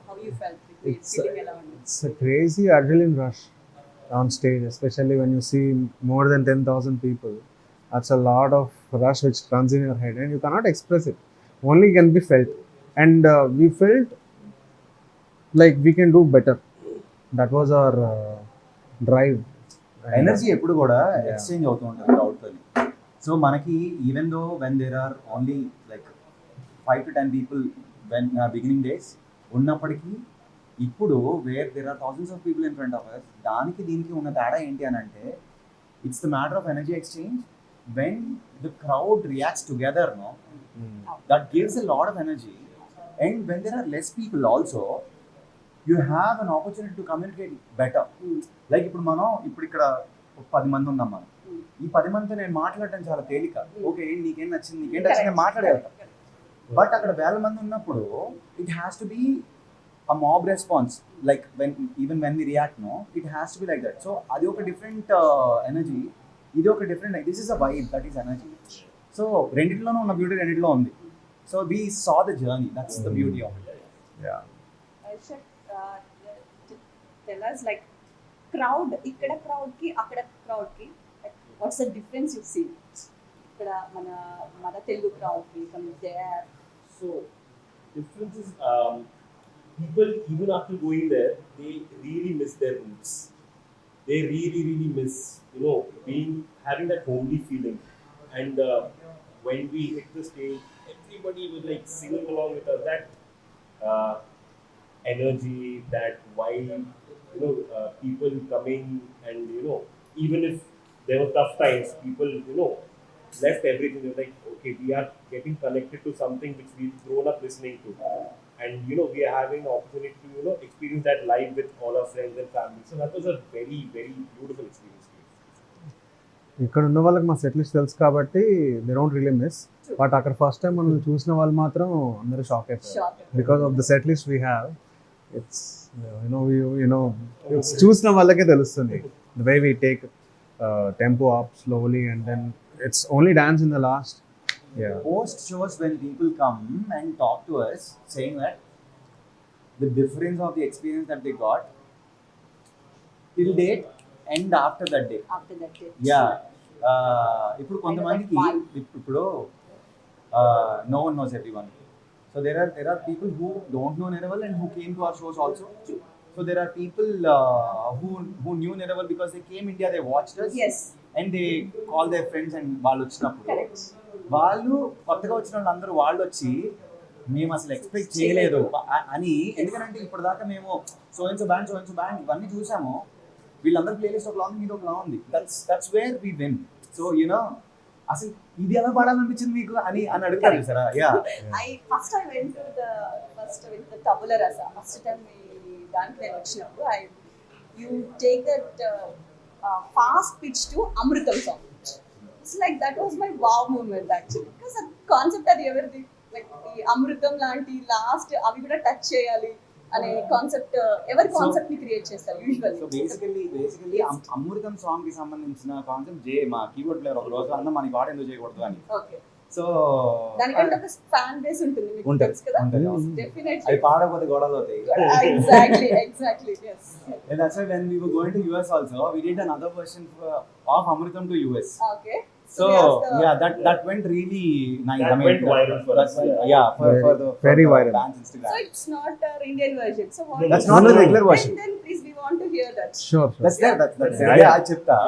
Speaker 2: how you felt?
Speaker 5: It's
Speaker 2: Feeling around?
Speaker 5: It's a crazy adrenaline rush on stage, especially when you see more than 10,000 people. That's a lot of rush which runs in your head, and you cannot express it. Only can be felt. And we felt like we can do better. That was our drive.
Speaker 4: Energy ఎప్పుడు కూడా exchange అవుతూ ఉంటుంది క్రౌడ్తో. So మనకి even though when there are only like 5 to 10 people when beginning days ఉన్నప్పటికీ ఇప్పుడు where there are thousands of people in front of us, దానికి దీనికి ఉన్న తేడా ఏంటి అని అంటే it's the matter of energy exchange. When the crowd reacts together that gives a lot of energy, and when there are less people also you have an opportunity to communicate better. Like ఇప్పుడు ఇక్కడ 10 మంది ఉన్నాం మనం, ఈ 10 మందితో నేను మాట్లాడటం చాలా తేలిక. ఓకే నీకేం నచ్చింది నీకేం నచ్చింది మాట్లాడేస్తాం. బట్ అక్కడ 1000 మంది ఉన్నప్పుడు it has to B a mob response, like when we react, it has to be like that. So అది ఒక different energy, ఇది ఒక different, this is a vibe, that is energy. So రెండిట్లోనూ ఉన్న బ్యూటీ రెండిట్లో ఉంది. So we saw the journey, that's the beauty of it.
Speaker 5: Yeah.
Speaker 2: Arshad, tell us like crowd, ikkada crowd ki akkada crowd ki, like, what's the difference you see? Ikkada mana Telugu crowd ki from there.
Speaker 6: So difference is people even after going there, they really miss their roots. They really miss, you know, having that homely feeling. And when we hit the stage, everybody was like singing along with us. That energy, that vibe, you know, people coming and, you know, even if there were tough times, people, you know, left everything. They're like, okay, we are getting connected to something which we've grown up listening to. And, you know, we are having an opportunity to, you know, experience that live with all our friends and family. So that was a very beautiful experience.
Speaker 5: ఇక్కడ ఉన్న వాళ్ళకి మా set list తెలుసు కాబట్టి they don't really miss. But అక్కడ first time మనం చూసిన వాళ్ళు మాత్రం అందరూ షాక్ అయిపోయారు because of the set list we have. It's you know చూసిన వాళ్ళకే తెలుస్తుంది the way we take tempo up slowly and then it's only dance in the last.
Speaker 4: Post shows, when people come and talk to us saying that the difference of the experience that they got till date and after that day. Yeah. ఇప్పుడు కొంతమందికి ఇప్పుడు no one knows everyone. So there are people who don't know Niraval and who came to our shows also. So there are people who knew Niraval because they came India, they watched us.
Speaker 2: Yes.
Speaker 4: And they call their friends and వాళ్ళు వచ్చినప్పుడు వాళ్ళు కొత్తగా వచ్చిన వాళ్ళందరూ వాళ్ళు వచ్చి మేము అసలు ఎక్స్పెక్ట్ చేయలేదు అని. ఎందుకంటే ఇప్పటిదాకా మేము సో అండ్ సో బ్యాండ్ ఇవన్నీ చూసాము. వీళ్ళందరూ ప్లేలిస్ట్ ఒకలా ఉంది, మీద ఒకలా ఉంది. That's where we win. So you know అసలు ఇది ఎలా పాడాలనిపించింది మీకు అని అడుగుతారు సరే. Yeah
Speaker 2: first I went to the tabula rasa. First time దానికి నేను వచ్చినప్పుడు you take that fast pitch to Amritam song. It's like that was my wow moment actually, because the concept అది ఎవరిది, like ఈ అమృతం లాంటి లాస్ట్ అవి కూడా touch చేయాలి అనే కాన్సెప్ట్ ఎవరి కాన్సెప్ట్ ని క్రియేట్ చేస్తారు యూజువల్లీ.
Speaker 4: సో బేసికల్లీ అమృతం సాంగ్ కి సంబంధించిన కాన్సెప్ట్ మా కీబోర్డ్ ప్లేయర్ ఒక రోజు అన్న మనకి వాడు ఎందుకు చేయకూడదు అని.
Speaker 2: ఓకే.
Speaker 4: సో
Speaker 2: దానికంటే ఒక ఫ్యాన్ బేస్ ఉంటుంది మీకు తెలుసు కదా. డెఫినెట్లీ
Speaker 4: అది పాడకపోతే గొడవలు అవుతాయి.
Speaker 2: Exactly yes.
Speaker 4: And that's why when we were going to US also, we did another version of Amritam to US.
Speaker 2: Okay.
Speaker 4: So yeah, that went really nice.
Speaker 6: That went viral for us.
Speaker 4: For the
Speaker 5: Very viral.
Speaker 4: Dance Instagram.
Speaker 2: So it's not an Indian version. So what
Speaker 4: That's not the regular version.
Speaker 2: Then please we want to hear that.
Speaker 5: Sure.
Speaker 4: That's there. That's there. Yeah, చెప్తా.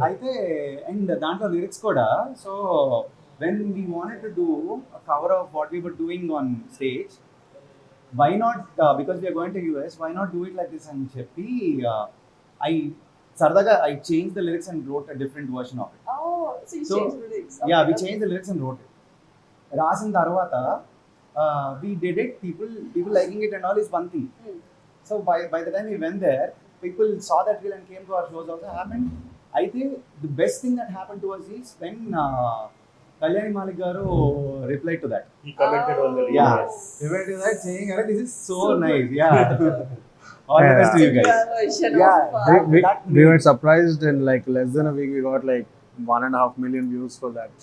Speaker 4: అయితే and దాంట్లో lyrics కూడా. So when we wanted to do a cover of what we were doing on stage, why not because we are going to US, why not do it like this అని చెప్పి I changed the lyrics and wrote a different version of it.
Speaker 2: Oh, so you changed the lyrics.
Speaker 4: Yeah, we changed the lyrics and wrote it. రాసిన తర్వాత we did it, people liking it and all is one thing. So by the time we went there, people saw that reel and came to our shows also. Happened. I think the best thing that happened to us is when Kalyani Malik garu replied to that.
Speaker 6: He commented on the reel.
Speaker 4: Yeah, replied to that saying, "This is so nice." Yeah. All the best to you guys.
Speaker 5: We were surprised in like less than a week we got like 1.5 million views for that.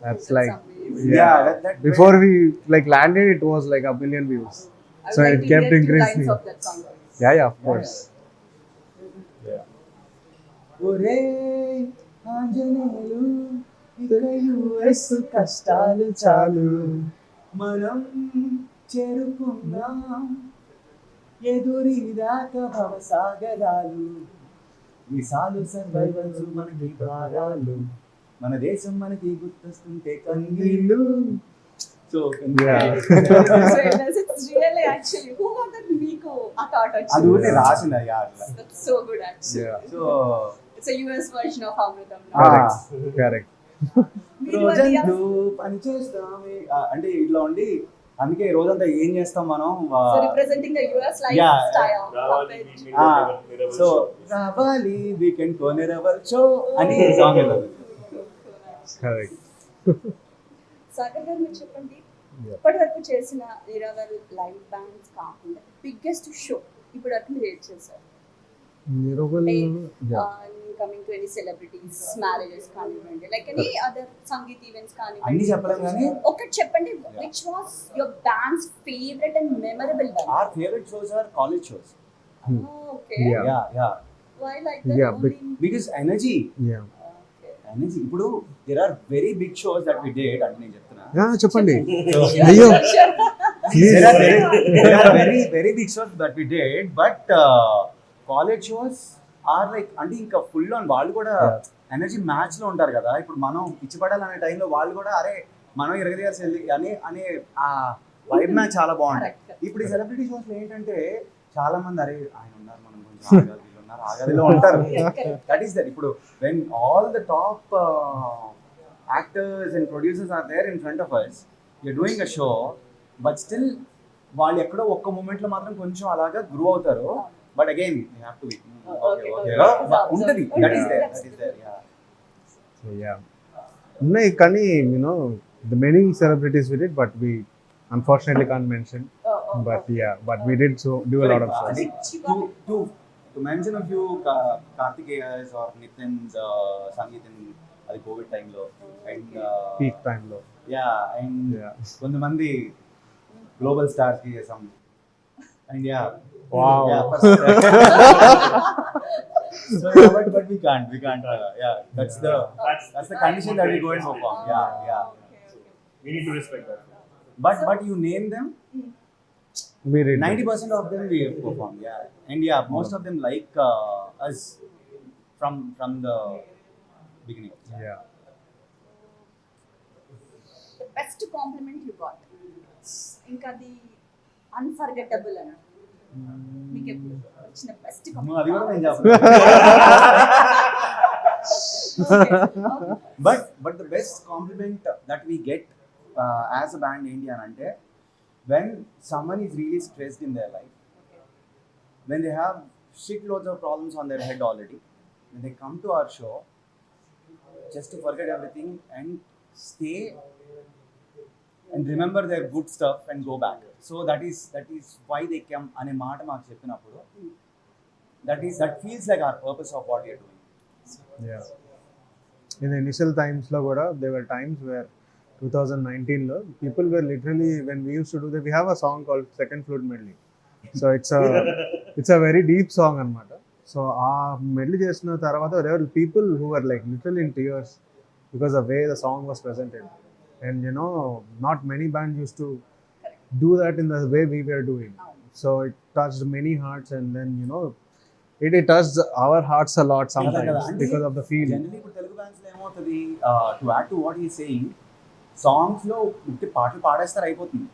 Speaker 5: That's like
Speaker 2: amazing.
Speaker 4: Yeah, that
Speaker 5: before we like landed it was like 1 million views.
Speaker 2: I
Speaker 5: So
Speaker 2: would like
Speaker 5: it
Speaker 2: to
Speaker 5: kept
Speaker 2: hear 2
Speaker 5: increasing.
Speaker 2: lines of that song.
Speaker 5: Yeah, of course.
Speaker 4: ఒరే ఆంజనేయులు ఇక US కష్టాలు చాలు మనం చేరుకుందాం ఎదురీదాకా భవసాగరాలు Vishal survivals మనకి భారాలు మన దేశం మనకి గుర్తొస్తుంటే కన్నీళ్ళు. So
Speaker 2: It's really actually who got that Miko thought
Speaker 4: అది
Speaker 2: actually.
Speaker 4: ఊరికే రాసింది అయ్యా అట్లా.
Speaker 2: That's so good actually.
Speaker 5: Yeah.
Speaker 4: So
Speaker 2: It's a US version of Amritam.
Speaker 5: Correct.
Speaker 4: రోజంతా పని చేస్తామే అంటే ఇట్లా ఉండి అందుకే రోజంతా ఏం చేస్తాం మనం.
Speaker 2: So representing the US
Speaker 4: Yeah.
Speaker 2: lifestyle.
Speaker 6: Niraval,
Speaker 2: Puppet.
Speaker 6: we made a Niraval
Speaker 4: so
Speaker 6: show.
Speaker 4: రావాలి వీకెండ్ కో నిరవల్ షో అని సాంగ్ వెళ్ళదు.
Speaker 5: Correct.
Speaker 2: సాగర్ గారు మీరు చెప్పండి, ఇప్పటి వరకు చేసిన నిరవల్ లైవ్ బ్యాండ్స్ కాకుండా బిగ్గెస్ట్ షో ఇప్పటి వరకు మీరు ఏం చేశారు?
Speaker 5: Niraval, yeah.
Speaker 2: coming to any celebrities, marriages, కానివ్వండి, like any other sangeet events
Speaker 4: అన్ని
Speaker 2: కానివ్వండి,
Speaker 4: చెప్పలేం కానీ
Speaker 2: ఒకటి చెప్పండి, which was your band's favorite and memorable one?
Speaker 4: our favorite shows are college shows.
Speaker 2: Oh, okay.
Speaker 4: Yeah.
Speaker 2: Why like that?
Speaker 5: Yeah,
Speaker 2: only?
Speaker 4: Because energy.
Speaker 5: Yeah.
Speaker 2: Okay.
Speaker 4: ఇప్పుడు there are very big shows that we did అంటే నేను చెప్తున్నా.
Speaker 5: Yeah, చెప్పండి.
Speaker 2: Sure,
Speaker 5: అయ్యో
Speaker 2: sure.
Speaker 5: Please.
Speaker 4: There are very big shows that we did, but college shows are like అంటే ఇంకా full on వాళ్ళు కూడా ఎనర్జీ మ్యాచ్ లో ఉంటారు కదా. ఇప్పుడు మనం పిచ్చిపడాలనే టైంలో వాళ్ళు కూడా అరే మనం ఇరగదీయాల్సి అనే ఆ వైబ్ మ్యాచ్ చాలా బాగుంటుంది. ఇప్పుడు ఈ సెలబ్రిటీ షోస్ లో ఏంటంటే చాలా మంది అరే ఆయన ఉన్నారు మనం కొంచెం ఆగాలి, వీళ్ళు ఉన్నారు ఆగాలిలో ఉంటారు. That is that. ఇప్పుడు when all the top actors and producers are there in front of us, you're doing a show, but still వాళ్ళు ఎక్కడో ఒక్క మూమెంట్ లో మాత్రం కొంచెం అలాగా గ్రో అవుతారు. But again you have to ఉంటుంది. That is there.
Speaker 5: Yeah. ఉన్నాయి కానీ the many celebrities we did, but we unfortunately can't mention. But we did do a lot of shows.
Speaker 4: To mention a few, Karthikeya's or Nitin's Sangeet in the COVID time lo, and
Speaker 5: Peak time lo.
Speaker 4: And kontamandi global stars ki some, and
Speaker 5: Wow.
Speaker 4: So but we can't. That's the condition that we go and perform. Yeah.
Speaker 6: We need to respect that.
Speaker 4: But you name them,
Speaker 5: We did
Speaker 4: 90% of them we have performed. And most of them like us from the beginning.
Speaker 5: Yeah.
Speaker 2: The best compliment you got, ఇంకా అది unforgettable అని మీకు ఎప్పుడు వచ్చిన best
Speaker 4: అది కూడా నేను
Speaker 2: complement?
Speaker 4: but the best compliment that we get as a band ఏంటి అని అంటే, when someone is really stressed in their life, when they have shitloads of problems on their head already, when they come to our show just to forget everything and stay and remember their good stuff and go back. So that is why they come ane maata maaku cheppinappudu, that feels like our purpose of what we are doing.
Speaker 5: Yeah. In the initial times lo kuda there were times where 2019 lo people were literally, when we used to do that, we have a song called Second Flute Medley. So it's a very deep song anamata. So aa medley chesina tarvata there were people who were like literally in tears because the way the song was presented. And not many bands used to do that in the way we were doing. So it touched many hearts, and then it touched our hearts a lot sometimes because of the feeling.
Speaker 4: Generally ఇప్పుడు Telugu bands లో ఏమవుతుంది, to add to what he is saying, songs లో ఉట్టి పాటలు పాడేస్తారు అయిపోతుంది.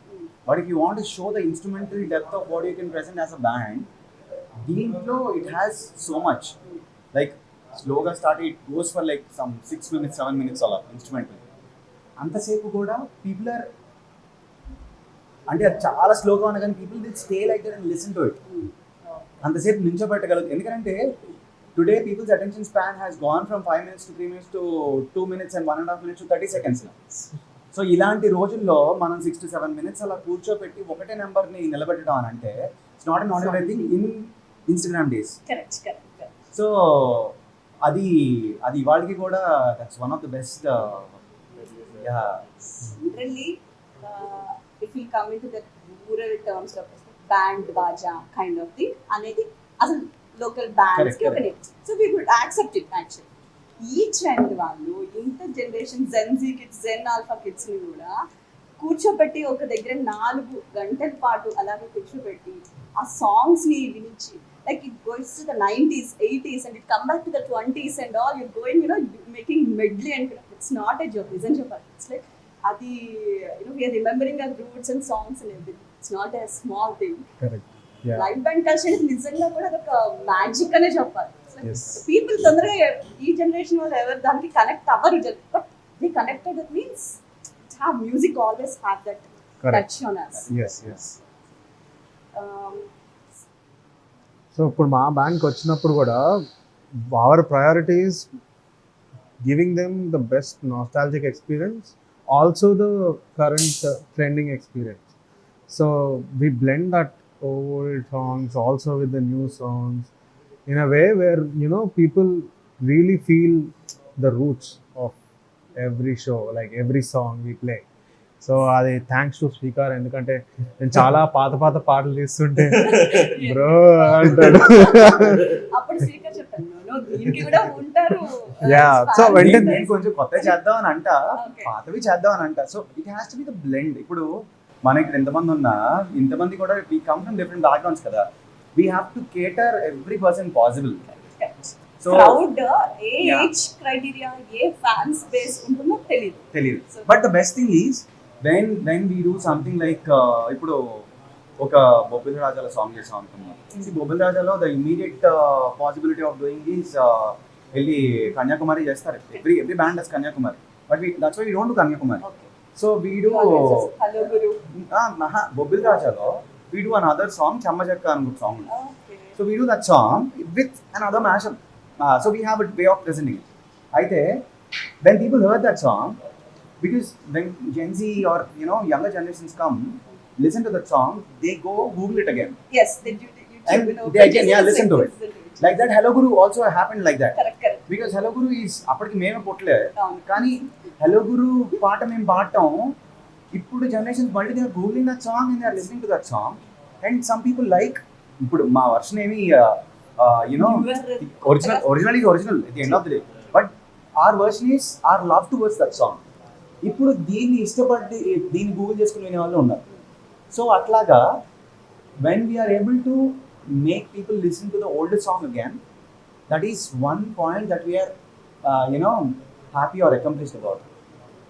Speaker 4: But if you want to show the instrumental depth of what you can present as a band, దీంట్లో it has so much. Like slowగా start, it goes for like some 6 minutes 7 minutes అలా instrumental. అంతసేపు కూడా people are అంటే అది చాలా స్లోగా ఉన్నా కానీ people will stay like that and listen to it. అంతసేపు నించోబెట్టగలదు. ఎందుకంటే today peoples attention span has gone from 5 minutes to 3 minutes to 2 minutes and 1.5 minutes to 30 seconds. So ఇలాంటి రోజుల్లో మనం 6 to 7 minutes అలా కూర్చోపెట్టి ఒకటే నెంబర్ని నిలబెట్టడం అని అంటే it's not everything in Instagram days. So అది ఇవాళకి కూడా that's one of the best.
Speaker 2: Really, if we come into the rural terms of band baja kind of thing, అనేది అసలు local bands కి ఒక name. So we would accept it actually. ఈ trend వాళ్ళు ఇంత జనరేషన్ జెన్జీ కిడ్స్, జెన్ alpha kids ని కూడా కూర్చోబెట్టి ఒక దగ్గర 4 గంటల పాటు అలాగే కూర్చోబెట్టి ఆ సాంగ్స్ ని వినించి, like it goes to the 90s 80s and it come back to the 20s and all, you're going making medley, and it's not a joke, isn't it? It's like adi we are remembering our roots and songs and everything. It's not a small thing.
Speaker 5: Correct. Yeah.
Speaker 2: Live band culture is నిజంగా కూడా ఒక magic అనే చెప్పాలి.
Speaker 5: Yes.
Speaker 2: People తొందరగా ఈ generation వాళ్ళు ఎవరు దానికి కనెక్ట్ అవ్వరు, but they connected. That means have music always have that touch on us.
Speaker 5: Yes. So ఇప్పుడు మా బ్యాండ్కి వచ్చినప్పుడు కూడా our priority is giving them the best nostalgic experience, also the current trending experience. So we blend that old songs also with the new songs in a way where people really feel the roots of every show, like every song we play. So అది thanks to speaker, ఎందుకంటే నేను చాలా పాత పాత పాటలు తీస్తుంటే bro అంటాడు.
Speaker 2: అప్పుడు స్పీకర్ చెప్పాను "No, దీనికి కూడా ఉంటారు
Speaker 5: Yeah, so
Speaker 2: fans."
Speaker 5: వెంటనే
Speaker 4: నేను కొంచెం కొత్త చేద్దాం అని అంట,
Speaker 2: Okay.
Speaker 4: పాతవి చేద్దాం అని అంట. So it has to be the blend. ఇప్పుడు మన ఇక్కడ ఎంతమంది ఉన్నా ఇంతమంది కూడా we come from different backgrounds కదా. We have to cater every person possible. So
Speaker 2: crowd ఏ
Speaker 4: Yeah.
Speaker 2: ఏజ్ క్రైటీరియా ఏ ఫ్యాన్స్ బేస్ ఉంటుందో తెలియదు.
Speaker 4: తెలియదు.
Speaker 2: So-
Speaker 4: but the best thing is when we do something like ఇప్పుడు ఒక బొబ్బిల్ రాజాల సాంగ్ చేసాం అనుకున్నాం. ఈ బొబ్బిల్ రాజాలో the immediate possibility of doing is వెళ్ళి కన్యాకుమారి చేస్తారు. Every band does Kanyakumari, but that's why we don't do Kanyakumari.
Speaker 2: Okay.
Speaker 4: So we do
Speaker 2: hello Guru.
Speaker 4: Bobbili రాజాలో we do another song Chemmachekka అని ఒక song.
Speaker 2: Okay.
Speaker 4: So we do that song with another mashup. So we have a way of presenting it. అయితే when people heard that song, because when Gen Z or younger generations come, listen to that song, they go Google it again.
Speaker 2: Yes, they do.
Speaker 4: And they again, listen to it. Like that Hello Guru also happened like that.
Speaker 2: Correct.
Speaker 4: Because Hello Guru is అప్పటికి మేమే పుట్టలే,
Speaker 2: అవును.
Speaker 4: కానీ Hello Guru పాట మేము పాడటం ఇప్పుడు generations మళ్ళీ they are googling that song and they are listening to that song. And some people like, ఇప్పుడు మా వర్షన్ ఏమి original is original at the end of the day, but our version is our love towards that song. ఇప్పుడు దీన్ని ఇష్టపడి దీన్ని Google చేసుకుని వినే వాళ్ళు ఉన్నారు. సో అట్లాగా when we are able to make people listen to the older song again, that is one point that we are happy or accomplished about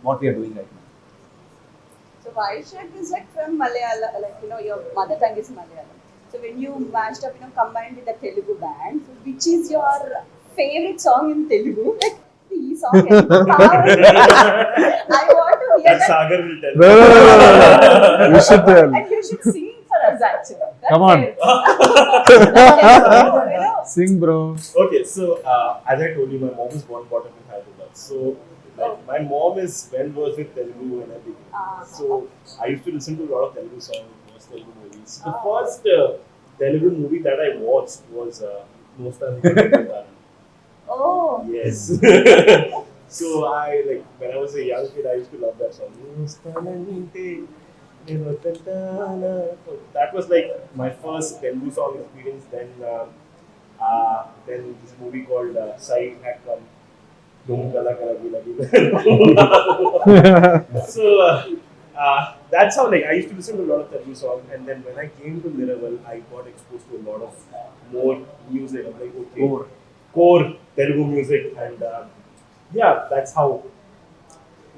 Speaker 4: what we are doing right now.
Speaker 2: So Vaishak is like from Malayalam, like your mother tongue is Malayalam. So when you mashed up, combined with the Telugu band, so which is your favorite song in Telugu? Like the song. I want to hear
Speaker 6: That
Speaker 2: that.
Speaker 6: Sagar will tell.
Speaker 5: No, you should tell.
Speaker 2: And you should sing for us actually. That's
Speaker 5: Come on.
Speaker 2: it.
Speaker 5: Sing bro.
Speaker 6: Okay, so as I told you, my mom is born brought up in Hyderabad. So like, my mom is well versed with Telugu and everything. So I used to listen to a lot of Telugu songs, watch Telugu movies. The first Telugu movie that I watched was Nostalgia.
Speaker 2: Oh.
Speaker 6: Yes. So I like when I was a young kid, I used to love that song. That was like my first Telugu song experience. Then this movie called Sai had come. So that's how like I used to listen to a lot of Telugu songs, and then when I came to Niraval, I got exposed to a lot of more music. I'm like, okay, core Telugu music, and yeah, that's how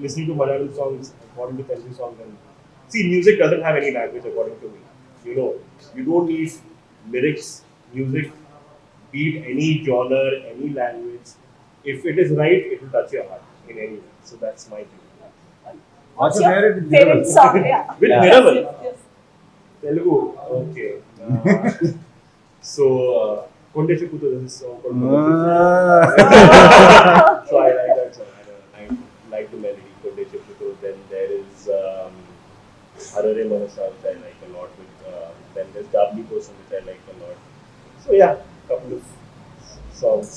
Speaker 6: listening to Malayalam songs according to Telugu songs. And see, music doesn't have any language according to me. You don't need lyrics. Music, beat any genre, any language. If it is right, it will touch your heart in any way. So that's my thing.
Speaker 2: What's
Speaker 4: Also
Speaker 2: your
Speaker 4: there
Speaker 2: favorite song? Yeah.
Speaker 6: With
Speaker 4: Yeah.
Speaker 6: Niraval,
Speaker 2: Yes.
Speaker 6: Telugu. Okay. So, Konde Chikutu is this song called Konde Chikutu. So I like that song. I like the melody, Konde Chikutu. Then there is Harare Manasa, which I like a lot. Then there's Dabli Kosan, which I like a lot. So yeah, couple of songs.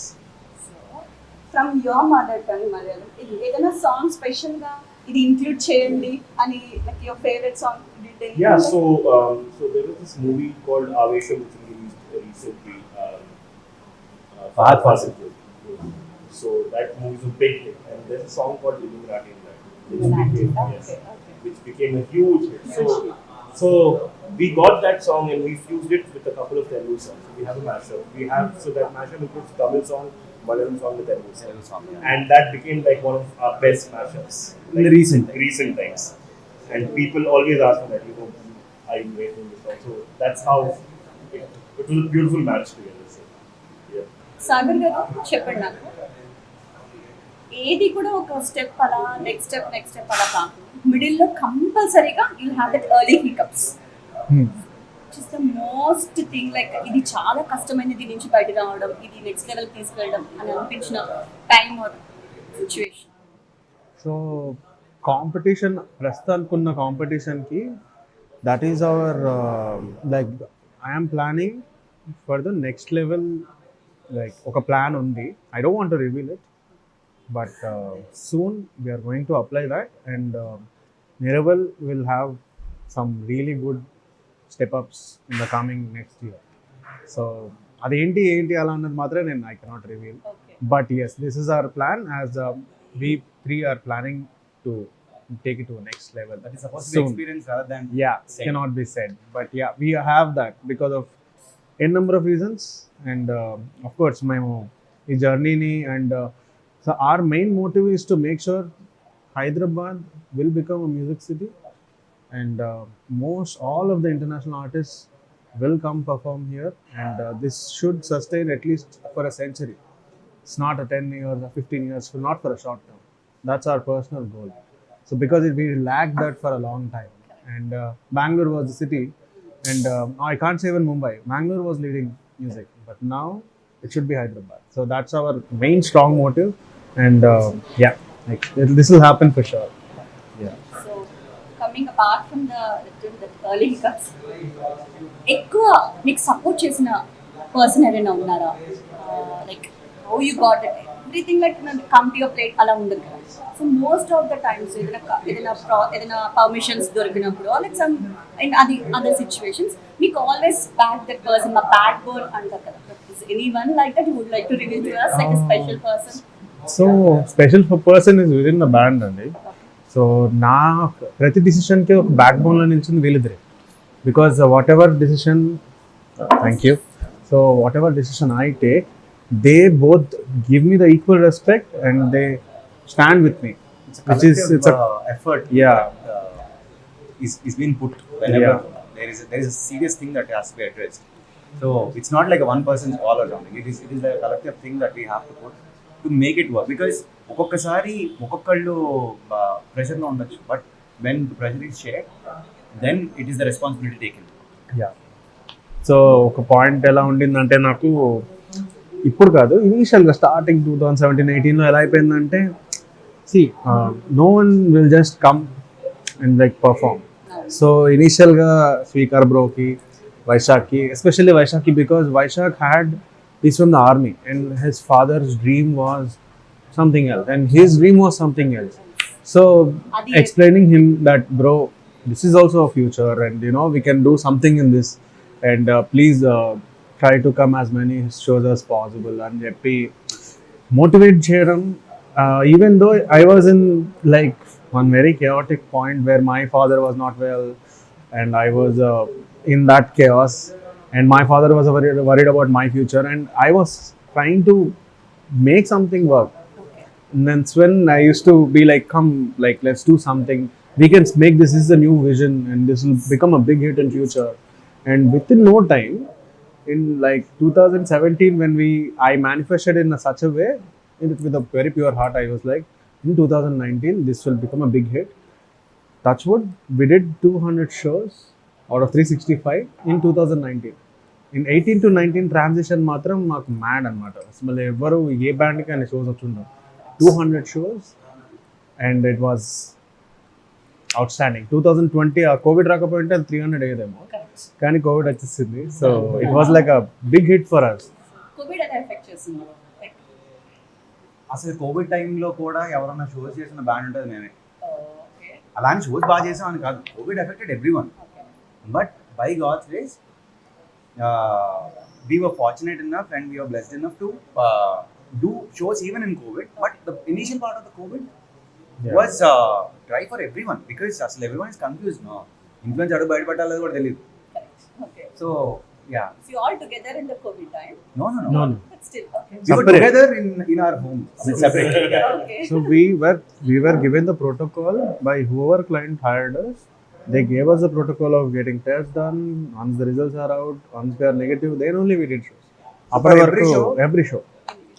Speaker 2: From your mother tongue Malayalam, ఏదైనా song special గా ఇది include చేయండి అని like your favorite song detail.
Speaker 6: Yeah, so there was this movie called Avesham, which was released recently.
Speaker 4: Fahad Fasil.
Speaker 6: So that movie is a big hit, and there's a song called Illuminati in that,
Speaker 2: Okay.
Speaker 6: which became a huge hit. So we got that song and we fused it with a couple of Telugu songs. We have a mashup. So that mashup includes Tamil song, Malayalam song with Telugu song. And that became like one of our best mashups
Speaker 4: In the recent
Speaker 6: times. And people always ask me that, are you making this song? So that's how it was a beautiful match together. So, yeah.
Speaker 2: Sagar గారు చెప్పండి నాకు ఏది కూడా ఒక step అలా next step అలా కాకుండా మిడిల్లో కంపల్సరీగా you'll have that early hiccups is the most thing like ఇది చాలా కష్టమైనది దీని నుంచి బయట రావడం ఇది నెక్స్ట్ లెవెల్ తీసుకెళ్ళడం అని అనిపించిన time or situation.
Speaker 5: So competition, ప్రస్తుతానికి ఉన్న కాంపిటీషన్కి that is our like I'm planning for the next level like oka plan undi. I don't want to reveal it, but soon we are going to apply that, and Niraval will have some really good step ups in the coming next year. So అదేంటి అలా అన్నది మాత్రం నేను I cannot reveal.
Speaker 2: Okay.
Speaker 5: But yes, this is our plan, as we three are planning to take it to a next level.
Speaker 4: That is supposed to be
Speaker 5: soon.
Speaker 4: experience rather than
Speaker 5: Yeah,
Speaker 4: said.
Speaker 5: cannot be said. But yeah, we have that because of n number of reasons, and of course మేము ఈ జర్నీని and so our main motive is to make sure Hyderabad will become a music city, and most all of the international artists will come perform here, and this should sustain at least for a century. It's not a 10 years or 15 years, not for a short term. That's our personal goal. So because we lacked that for a long time, and Bangalore was the city, and I can't say even Mumbai. Bangalore was leading music, but now it should be Hyderabad. So that's our main strong motive, and yeah, like, this will happen for sure. Yeah.
Speaker 2: So coming apart from the early hiccups, ఎక్కువ మీకు support చేసిన person ఎవరైనా ఉన్నారా? Like how you got it, everything like come to your plate అలా ఉండదు కదా. So most of the times ఏదైనా permissions దొరికినప్పుడు లైక్ సమ్ అండ్ అది అదర్ సిచ్యువేషన్స్ మీకు ఆల్వేస్ బ్యాక్ దట్ పర్సన్, మా బ్యాక్ బోన్ అంటారు కదా. Anyone like that you would like to reveal to us like a special person?
Speaker 5: So special person is within the band అండి. So నా ప్రతి డిసిషన్కి ఒక back బోన్లో నిలిచింది వీళ్ళిద్దరే. Because what ever decision, thank you, so what ever decision I take, they both give me the equal respect and they stand with me.
Speaker 4: Which is it's a effort.
Speaker 5: Yeah.
Speaker 4: Is being put whenever
Speaker 5: Yeah.
Speaker 4: there is a serious thing that has to be addressed. So it's not like a one person's all or something. It is like a collective thing that we have to put to make it work. Because ఒక్కొక్కసారి ఒక్కొక్కళ్ళు ప్రెషర్లో ఉండొచ్చు, but when the pressure is shared, then it is the responsibility taken.
Speaker 5: Yeah. So ఒక point ఎలా ఉండిందంటే, నాకు ఇప్పుడు కాదు, ఇనీషియల్గా starting 2017-18లో ఎలా అయిపోయిందంటే, no one will just come and like perform. So ఇనీషియల్గా స్పీకర్ బ్రోకి, Vaishakhi, especially Vaishakhi, because he's from the army and his father's dream was something else and his dream was something else. So explaining him that, bro, this is also a future, and we can do something in this, and please try to come as many shows as possible and చెప్పి motivate చేయడం. Even though I was in like one very chaotic point where my father was not well and I was in that chaos, and my father was worried about my future, and I was trying to make something work. And then when I used to be like, come, like, let's do something, we can make this is the new vision and this will become a big hit in future. And within no time, in like 2017, when I manifested in such a way, with a very pure heart, I was like, in 2019 this will become a big hit. Touchwood, we did 200 shows out of 365 in 2019. In 18 to 19 transition matram maaku mad anamata. Asmalu evvaru A band కి అన్ని shows వచ్చుండవు. 200 shows, and it was outstanding. 2020 ఆ Covid రాకపోయింటే 300 అయ్యేదేమో, కానీ Covid వచ్చేసింది. So it was like a big hit for us.
Speaker 2: Covid ఎలా affect చేసింది?
Speaker 4: అసలు Covid టైంలో కూడా ఎవరన్నా షోస్ చేసిన బ్యాండ్ ఉంటుంది మేమే. అలాంటి షోస్ బాగా చేసామని కాదు, Covid affected everyone. But by God's grace we were fortunate enough and we were blessed enough to do shows even in COVID. But the initial part of the COVID was try for everyone, because asal everyone is confused now. Influence adu bayad pattalo kuda teliyadu.
Speaker 2: Okay.
Speaker 4: So yeah.
Speaker 2: So you all together in the COVID time?
Speaker 4: No.
Speaker 2: But still, okay.
Speaker 4: We were together in our homes, separate.
Speaker 2: Okay.
Speaker 5: So we were given the protocol by whoever client hired us. They gave us the protocol of getting tests done. Once the results are out, once they are negative, then only we did shows.
Speaker 4: For
Speaker 5: every show.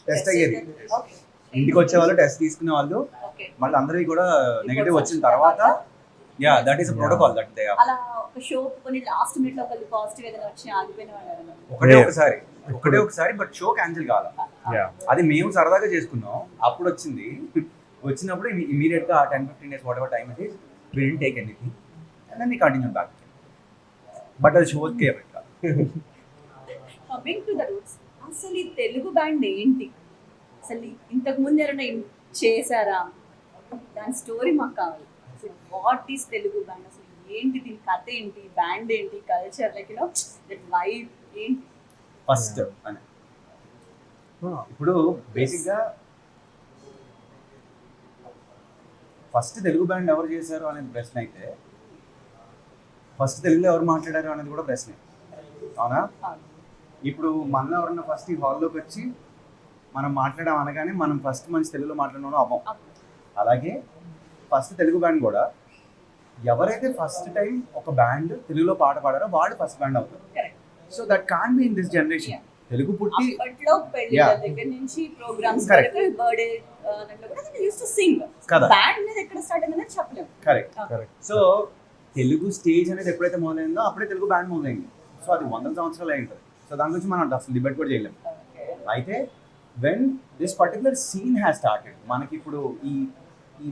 Speaker 4: Test అయ్యేది.
Speaker 2: Okay.
Speaker 4: ఇంటికి వచ్చే వాళ్ళు test తీసుకునే వాళ్ళు,
Speaker 2: Okay.
Speaker 4: మళ్ళీ అందరికీ కూడా negative వచ్చిన తర్వాత, yeah, that is a protocol that they
Speaker 2: అలా ఒక షో కొన్ని లాస్ట్ మినిట్ లో ఒకళ్ళు పాజిటివ్ ఏదైనా వచ్చి ఆగిపోయిన వాళ్ళు
Speaker 4: ఒకటే ఒకసారి బట్ షో క్యాన్సిల్ కావాలి.
Speaker 5: Yeah.
Speaker 4: అది మేము సరదాగా చేసుకున్నాం. అప్పుడు వచ్చినప్పుడు ఇమీడియట్ గా 10-15 days whatever time it is, we didn't take anything and then we continue back. But అది షోస్ కే ఎఫెక్ట్ కాదు.
Speaker 2: కమింగ్ టు ద రూట్స్, ఆ అసలు ఈ తెలుగు బ్యాండ్ ఏంటి? అసలు ఇంతకు ముందు ఎవరైనా చేశారా? దాని స్టోరీ మాకు కావాలి. అసలు వాట్ ఈస్ తెలుగు బ్యాండ్? అసలు ఏంటి, దీని కథ ఏంటి, బ్యాండ్ ఏంటి, culture, like you know that vibe ఏంటి?
Speaker 4: ఫస్ట్ అని ఇప్పుడు బేసిక్గా ఫస్ట్ తెలుగు బ్యాండ్ ఎవరు చేశారు అనేది ప్రశ్న అయితే ఫస్ట్ తెలుగులో ఎవరు మాట్లాడారు అనేది కూడా ప్రశ్నే, అవునా? ఇప్పుడు మనలో ఎవరన్నా ఫస్ట్ ఈ హాల్లోకి వచ్చి మనం మాట్లాడాం అనగానే మనం ఫస్ట్ మంచి తెలుగులో మాట్లాడడం అవ్వం. అలాగే ఫస్ట్ తెలుగు బ్యాండ్ కూడా ఎవరైతే ఫస్ట్ టైం ఒక బ్యాండ్ తెలుగులో పాట పాడారో వాళ్ళు ఫస్ట్ బ్యాండ్ అవుతారు. So that can be in this generation. Telugu పుట్టి
Speaker 2: అప్పట్లో పెళ్లి దగ్గర నుంచి ప్రోగ్రామ్స్ వరకు బర్త్డే దాంట్లో కూడా they used to sing. Band అనేది ఎక్కడ స్టార్ట్ అయిందని చెప్పలేం.
Speaker 4: కరెక్ట్. సో తెలుగు స్టేజ్ అనేది ఎప్పుడైతే మొదలైందో అప్పుడే తెలుగు బ్యాండ్ మొదలైంది. సో అది 100 సంవత్సరాలు అయి ఉంటుంది. సో దాని గురించి మనం అసలు డిబేట్ కూడా చేయలేము. అయితే when this particular scene has started, మనకి ఇప్పుడు ఈ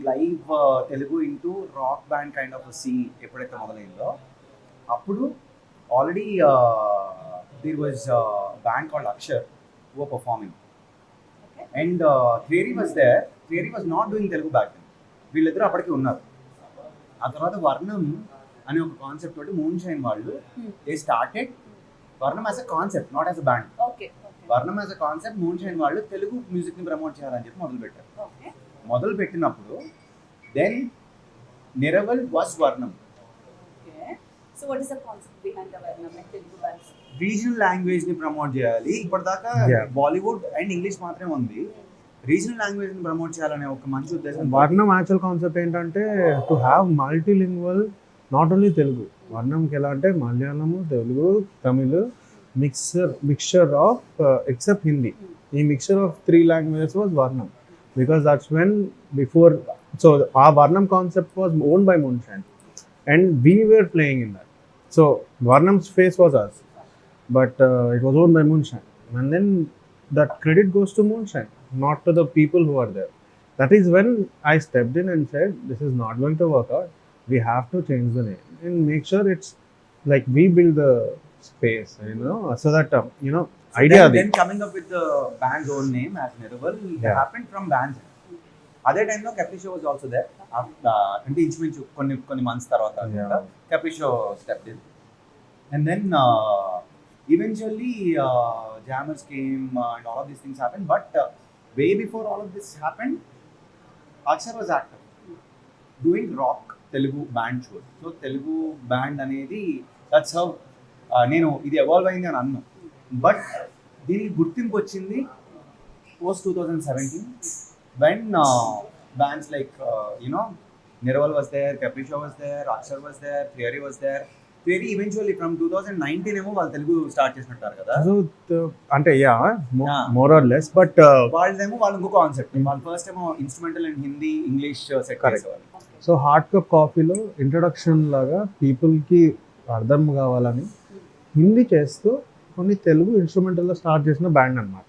Speaker 4: live Telugu into rock band kind of scene ఎప్పుడైతే మొదలైందో అప్పుడు already there was a band called Akshar who were performing. And Theory was there. Theory was not doing Telugu back then. వీళ్ళిద్దరూ అప్పటికి ఉన్నారు. ఆ తర్వాత వర్ణం అనే ఒక కాన్సెప్ట్ తోటి మూన్ షైన్ వాళ్ళు they started Varnam as a concept, not as a band. Varnam as a concept, Moonshine వాళ్ళు తెలుగు మ్యూజిక్ని ప్రమోట్ చేయాలని చెప్పి మొదలుపెట్టారు. మొదలు పెట్టినప్పుడు then Niraval was Varnam.
Speaker 2: So what is the concept behind the Varnam, like Telugu bands?
Speaker 4: Regional language ని promote చేయాలి. ఇప్పటిదాకా బాలీవుడ్ అండ్ ఇంగ్లీష్ మాత్రమే ఉంది. రీజనల్ లాంగ్వేజ్ ని ప్రమోట్ చేయాలనే ఒక మంచి ఉద్దేశం.
Speaker 5: వర్ణం యాక్చువల్ కాన్సెప్ట్ ఏంటంటే to have multilingual, not only Telugu. వర్ణంకి ఎలా అంటే Malayalam, Telugu, Tamil mixture of except Hindi. ఈ mixture of 3 languages was Varnam. Because that's when before, so ఆ Varnam concept was own by Moonshine and we were playing in that. So Varnam's face was us, but it was owned by Moonshine, and then that credit goes to Moonshine, not to the people who are there. That is when I stepped in and said, this is not going to work out. We have to change the name and make sure it's like we build the space, so that idea.
Speaker 4: Then coming up with the band's own name as Niraval happened from band's. అదే టైంలో కెప్రిషో was also there. అంటే ఇంచుమించు కొన్ని months తర్వాత కెప్రిషో step in, and then eventually jammers came and all of these things happen. But way before all of this happen, Akshar was actor doing rock Telugu band shows. So Telugu band అనేది that's how నేను ఇది evolve అయింది అని అన్నాను. But దీనికి గుర్తింపు వచ్చింది post 2017 when bands like Niraval was there, Capricho was there, Akshar was there, Theory was there. Theory eventually from 2019 ఏమో వాళ్ళు తెలుగు స్టార్ట్ చేసినట్టారు కదా.
Speaker 5: సో అంటే మోర్ ఆర్ లెస్, బట్
Speaker 4: వాళ్ళదేమో వాళ్ళు ఇంకో కాన్సెప్ట్. వాళ్ళు ఫస్ట్ ఏమో instrumental and Hindi English set చేసేవాళ్ళు.
Speaker 5: So hard cup కాఫీలో ఇంట్రడక్షన్ లాగా పీపుల్కి అర్థం కావాలని హిందీ చేస్తూ కొన్ని తెలుగు ఇన్స్ట్రుమెంటల్లో స్టార్ట్ చేసిన బ్యాండ్ అనమాట.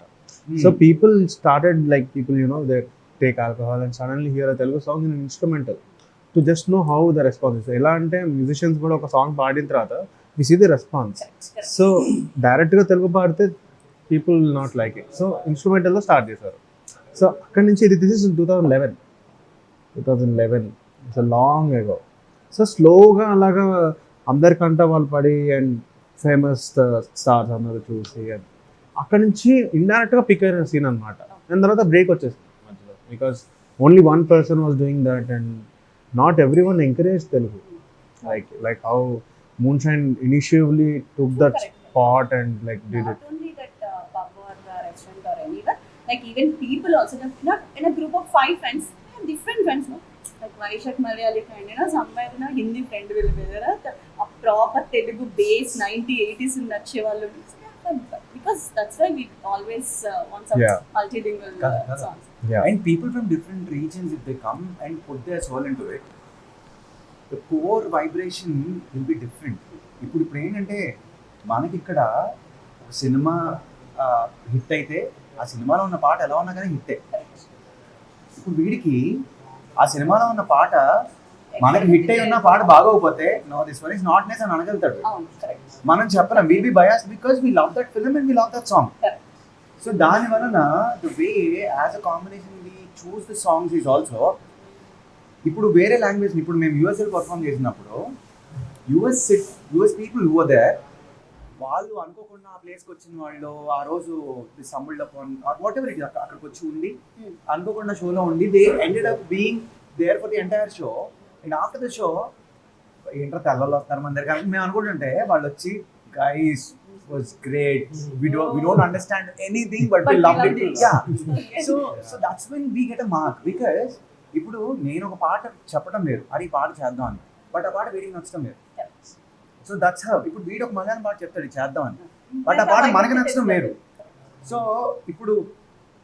Speaker 5: So people started, like people they take alcohol and suddenly hear a Telugu song in an instrumental to just know how the response is. Ela ante musicians kuda oka song paadin tarvata we see the response. So direct ga Telugu paadite people will not like it. So instrumental lo start chesaru. So akkadi nunchi this is in 2011. It's a long ago. So slow ga alaga అందరి కంట వాళ్ళు పడి and famous stars అందరూ చూసి అక్కడ నుంచి ఇండైరెక్ట్గా pick అయిన సీన్ అనమాట. దాని తర్వాత బ్రేక్ వచ్చేసింది మధ్యలో, because only 1 person was doing that and not everyone encouraged Telugu. Like how Moonshine initially took that spot and like did it.
Speaker 2: Not only that pub or the restaurant or anywhere, like even people also, in a group of 5 friends, different friends, no? Like Vaishak Malayali friend, somewhere Hindi friend will be there, a proper Telugu base 90s in that chevallu. Because that's why we always want some multilingual songs.
Speaker 4: And people from different regions, if they come and put their soul into it, the core vibration will be different. ఇప్పుడు ఏంటంటే మనకి ఇక్కడ ఒక cinema hit అయితే ఆ సినిమాలో ఉన్న పాట ఎలా ఉన్నా కానీ హిట్టే. ఇప్పుడు వీడికి ఆ సినిమాలో ఉన్న పాట మనకి హిట్ అయి ఉన్న పాట బాగోకపోతే no this one is not nice అని అనగలుగుతాడు. మనం చెప్పలేం, will be biased because we love that film and we love that song. So దాని వలన the way as a combination we choose the songs is also, ఇప్పుడు వేరే language, ఇప్పుడు మేము యూఎస్ఏ పర్ఫామ్ చేసినప్పుడు US people who are there, వాళ్ళు అనుకోకుండా ఆ ప్లేస్కి వచ్చిన వాళ్ళు ఆ రోజు stumbled upon or whatever it అక్కడికి వచ్చి ఉండి అనుకోకుండా షోలో ఉండి they ended up being there for the entire show. And after the show ఏంటో తెల్లవాళ్ళు వస్తారు మన దగ్గర కానీ మేము అనుకుంటుంటే వాళ్ళు వచ్చి guys was great, we don't understand anything but we loved it. Yeah, so that's when we get a mark. Because ఇప్పుడు నేను ఒక పాట చెప్పడం లేదు, అది పాట చేద్దాం అని, బట్ ఆ పాట వీడికి నచ్చడం లేదు. So that's how. ఇప్పుడు వీడు ఒక మలయాళం పాట చెప్తాడు చేద్దాం అని, బట్ ఆ పాట మనకి నచ్చడం లేదు. సో ఇప్పుడు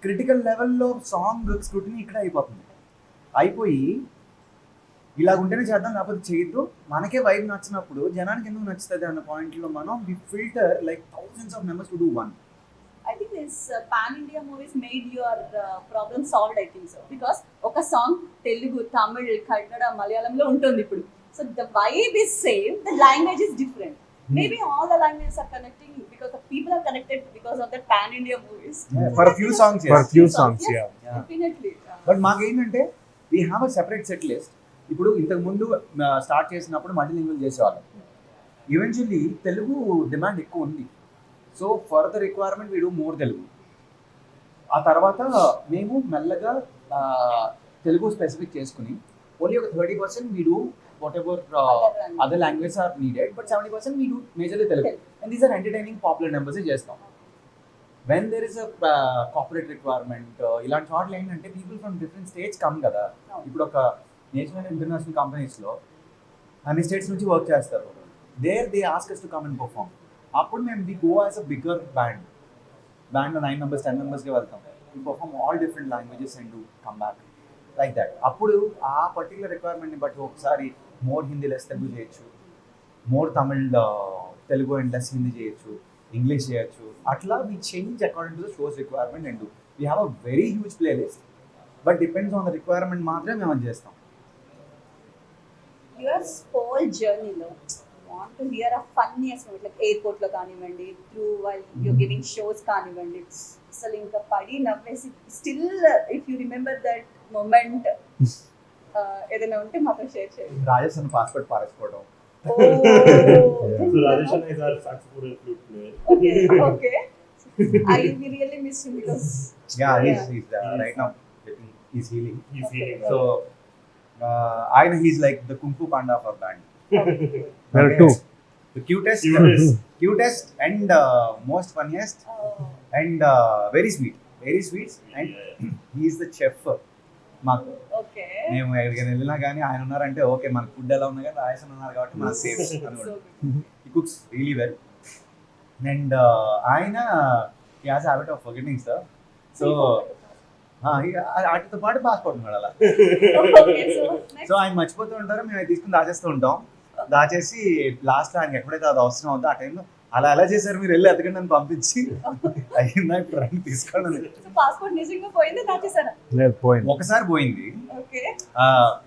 Speaker 4: క్రిటికల్ లెవెల్లో సాంగ్ స్క్రూటినీ ఇక్కడ అయిపోతుంది. అయిపోయి ఇలా ఉంటేనే చేద్దాం లేకపోతే చేయొద్దు, మనకే వైబ్ నచ్చినప్పుడు జనానికి ఎందుకు నచ్చుతుంది అన్న పాయింట్లో మనం we filter like thousands of members to do one.
Speaker 2: I think this pan-India movies made your problem solved, I think so. Because oka song Telugu, Tamil, Kannada, Malayalam lo untundi ippudu. So the vibe is same, the language is different. Maybe all the languages are connecting because the people are connected because of the pan-India movies.
Speaker 4: Yeah, for a few songs, yes.
Speaker 5: For a few songs,
Speaker 2: yes,
Speaker 5: yeah.
Speaker 2: Definitely.
Speaker 4: But మాకేంటంటే we have a separate set list. ఇప్పుడు ఇంతకుముందు start చేసినప్పుడు multilingual చేసేవాళ్ళం. Eventually Telugu demand ఎక్కువ ఉంది. So for the requirement we do more Telugu. ఆ తర్వాత మేము మెల్లగా తెలుగు స్పెసిఫిక్ చేసుకుని ఓన్లీ ఒక 30% we do whatever other language are needed, but 70% we do majorly Telugu. And these are entertaining popular numbers చేస్తాం. When there is a corporate requirement, ఇలాంటి చోట్ల ఏంటంటే people from different states come కదా. ఇప్పుడు ఒక national and international కంపెనీస్లో అన్ని states నుంచి వర్క్ చేస్తారు. They ask us to come and perform. అప్పుడు మేము we go as a bigger బ్యాండ్లో 9 members 10 membersకి వెళ్తాం. We perform all different languages and do come back like that. అప్పుడు ఆ పర్టికులర్ రిక్వైర్మెంట్ని బట్టి ఒకసారి మోర్ హిందీ లెస్ తెలుగు చేయొచ్చు, more Tamil Telugu and less Hindi చేయొచ్చు, ఇంగ్లీష్ చేయొచ్చు. అట్లా we change according to the shows requirement and we have a very huge play list, but depends on the requirement మాత్రమే మేము అది చేస్తాం.
Speaker 2: Your whole journey lo want to hear a funniest moment, like airport lo kanivandi, through while you're giving shows kanivandi, asalu inka padi navvesi still if you remember that moment ఏదైనా ఉంటే మాతో share చేయండి.
Speaker 4: Rajasthan passport పారేసుకోవడం.
Speaker 2: Oh,
Speaker 6: So Rajesh is our saxophone flute player.
Speaker 2: Okay. I really miss him because
Speaker 4: He's right now he's healing.
Speaker 6: He's healing.
Speaker 4: So I know he's like the Kung Fu Panda of our band.
Speaker 5: There are two.
Speaker 4: The cutest and most funniest and very sweet and he's the chef. మాకు
Speaker 2: okay.
Speaker 4: మేము ఎక్కడికైనా వెళ్ళినా కానీ ఆయన ఉన్నారంటే okay, మన food ఎలా ఉన్నా కానీ రాయసన్ ఉన్నారు కాబట్టి మన సేఫ్ అనుకోండి. He cooks really well and ఆయన he has habit of forgetting stuff. So వాటితో పాటు పాస్పోర్ట్ ఉన్నాడు అలా.
Speaker 2: Okay, so next.
Speaker 4: సో ఆయన మర్చిపోతూ ఉంటారు, మేము అది తీసుకుని దాచేస్తూ ఉంటాం. దాచేసి లాస్ట్లో ఆయనకి ఎప్పుడైతే అది అవసరం అవుతుందో ఆ టైంలో అలా చేశారు మీరు వెళ్ళి ఎతకండి అని పంపించి అయిందా ఇప్పుడు రండి తీసుకోండి.
Speaker 2: So passport నిజంగా పోయింది దాచేసారా?
Speaker 5: లేదు, పోయింది.
Speaker 4: ఒకసారి పోయింది.
Speaker 2: Okay.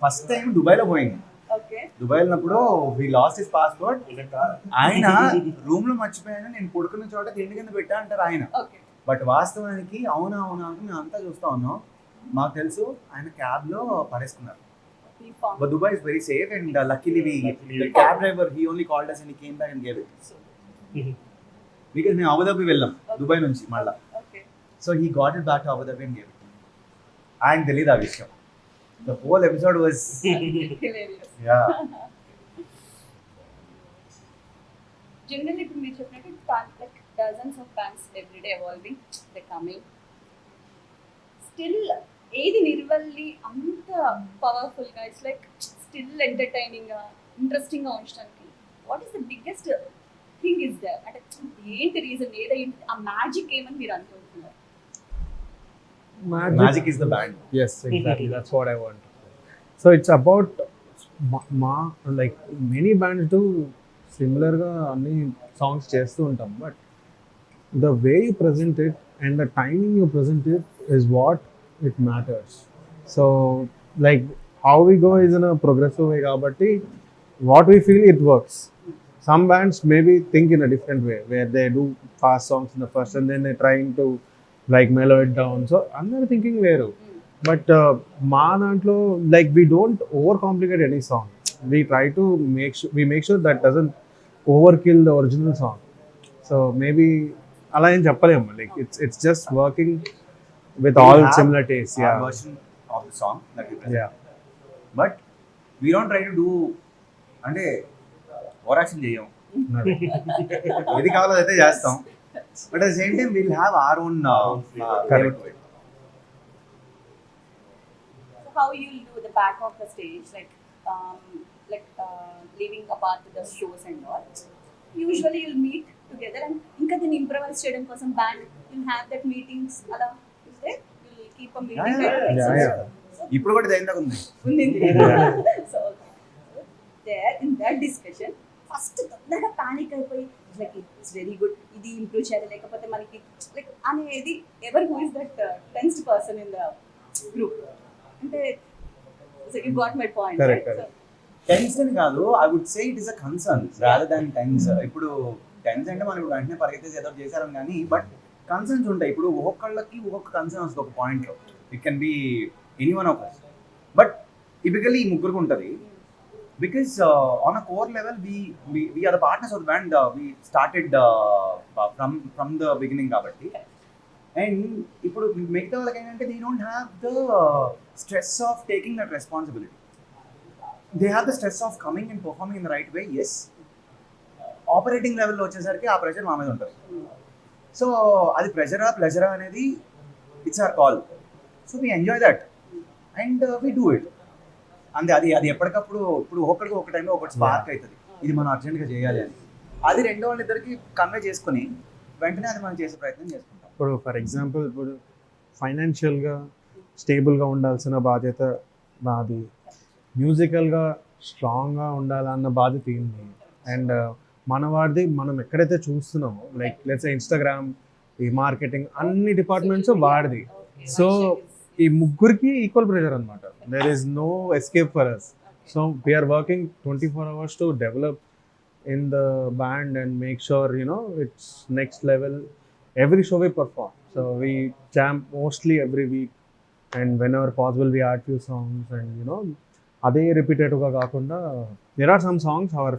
Speaker 4: ఫస్ట్ టైం దుబాయ్లో పోయింది.
Speaker 2: Okay.
Speaker 4: దుబాయ్ ఉన్నప్పుడు వి లాస్ట్ హిస్ పాస్పోర్ట్. ఆయన రూమ్ లో మర్చిపోయాను, నేను పడుకున్న చోట తిండి కింద పెట్టా అంటారు ఆయన.
Speaker 2: Okay.
Speaker 4: బట్ వాస్తవానికి అవునా అంటే మేము అంతా చూస్తా ఉన్నాం. మాకు తెలుసు ఆయన క్యాబ్ లో పడేసుకున్నారు.
Speaker 2: We found.
Speaker 4: But Dubai is very safe and luckily the cab driver he only called us and he came back and gave it. Because మేము అబుదాబి వెళ్ళాం దుబాయ్ నుంచి మళ్ళా.
Speaker 2: Okay.
Speaker 4: So he got it back to Abu Dhabi and gave it. ఆయన తెలియదు ఆ విషయం. The whole episode was
Speaker 2: Hilarious.
Speaker 4: yeah.
Speaker 2: Generally ఇప్పుడు మీరు చెప్పినట్టు like dozens of bands every day evolving, they coming. Still ఏది నిర్వల్లి అంత పవర్ఫుల్ గా ఇట్స్ లైక్ స్టిల్ ఎంటర్టైనింగ్ గా ఇంట్రెస్టింగ్ గా ఉంచడానికి what is the biggest thing is there? అంటే ఏంటి రీజన్, ఏదైంది ఆ మ్యాజిక్ ఏమని మీరు అనుకుంటున్నారు?
Speaker 4: Magic is the band.
Speaker 5: Yes, exactly. That's what I want. So it's about like many bands do similar ga anni songs chestu untam, but the way you present it and the timing you present it is what it matters. So like how we go is in a progressive way kabatti what we feel it works. Some bands maybe think in a different way where they do fast songs in the first and then they're trying to like mellow it down. So అందరు thinking వేరు. But మా దాంట్లో like we don't overcomplicate any song. We try to make sure that doesn't overkill the original song. So maybe అలా ఏం చెప్పలేము. Like it's just working with all similar tastes.
Speaker 4: Our
Speaker 5: Yeah.
Speaker 4: version of the song that we present.
Speaker 5: Yeah.
Speaker 4: But we don't try to do అంటే over action చేయం. ఏది కావాలో అయితే చేస్తాం. But at the same time will have our own
Speaker 5: Correct.
Speaker 2: So how you'll do the back of the stage, leaving apart the shows and all. Usually you'll meet together and ఇంకా దీన్ని improvise చేయడం కోసం band you'll have that meetings అలా is there? You'll keep a meeting.
Speaker 5: Yeah.
Speaker 4: ఇప్పుడు కూడా దేని దాకా ఉంది.
Speaker 2: So there in that discussion first తొందరగా పానిక్ అయిపోయి లైక్ ఇట్స్ వెరీ గుడ్ ఇది ఇంప్రూవ్ చేయాలి లేకపోతే మనకి లైక్ అనేది ever who is that tensed person in the group అంటే so you got my point.
Speaker 5: Correct, correct.
Speaker 4: Tension కాదు, I would say it is a concern rather than tense. ఇప్పుడు tense అంటే మనం ఇప్పుడు వెంటనే పరిగెత్తేసి ఏదో చేశారని కానీ బట్ కన్సర్న్స్ ఉంటాయి. ఇప్పుడు ఒక్కొక్కళ్ళకి ఒక్కొక్క కన్సర్న్ వస్తుంది ఒక పాయింట్లో. It can be any one of us. But typically ఈ ముగ్గురికి ఉంటుంది. Because on a core level we are the partners of the band. We started from the beginning కాబట్టి. అండ్ ఇప్పుడు మిగతా వాళ్ళకి ఏంటంటే they don't have the stress of taking that responsibility. They have the stress of coming and performing in the right way. Yes, operating లెవెల్లో వచ్చేసరికి ఆ pressure మా మీద ఉంటుంది. సో అది ప్లెజరా అనేది it's our call. So we enjoy that and we do it. అంతే. అది ఎప్పటికప్పుడు ఇప్పుడు ఒకరికి ఒక టైంలో ఒకటి స్పార్క్ అవుతుంది, ఇది మనం అర్జెంట్గా చేయాలి అని. అది రెండో వాళ్ళిద్దరికి కన్వే చేసుకుని వెంటనే అది మనం చేసే ప్రయత్నం చేసుకుంటాం.
Speaker 5: ఇప్పుడు ఫర్ ఎగ్జాంపుల్ ఇప్పుడు ఫైనాన్షియల్గా స్టేబుల్గా ఉండాల్సిన బాధ్యత నాది, మ్యూజికల్గా స్ట్రాంగ్గా ఉండాలన్న బాధ్యత ఏంటి, అండ్ మన వాడిది మనం ఎక్కడైతే చూస్తున్నామో లైక్ లెట్స్ ఇన్స్టాగ్రామ్, ఈ మార్కెటింగ్ అన్ని డిపార్ట్మెంట్స్ వాడిది. సో ఈ ముగ్గురికి ఈక్వల్ ప్రెషర్ అనమాట. There is no escape for us. So we're working 24 hours to develop in the band and make sure it's next level. Every show we perform. So we jam mostly every week and whenever possible we add few songs and అదే రిపీటెడ్గా కాకుండా there are some songs our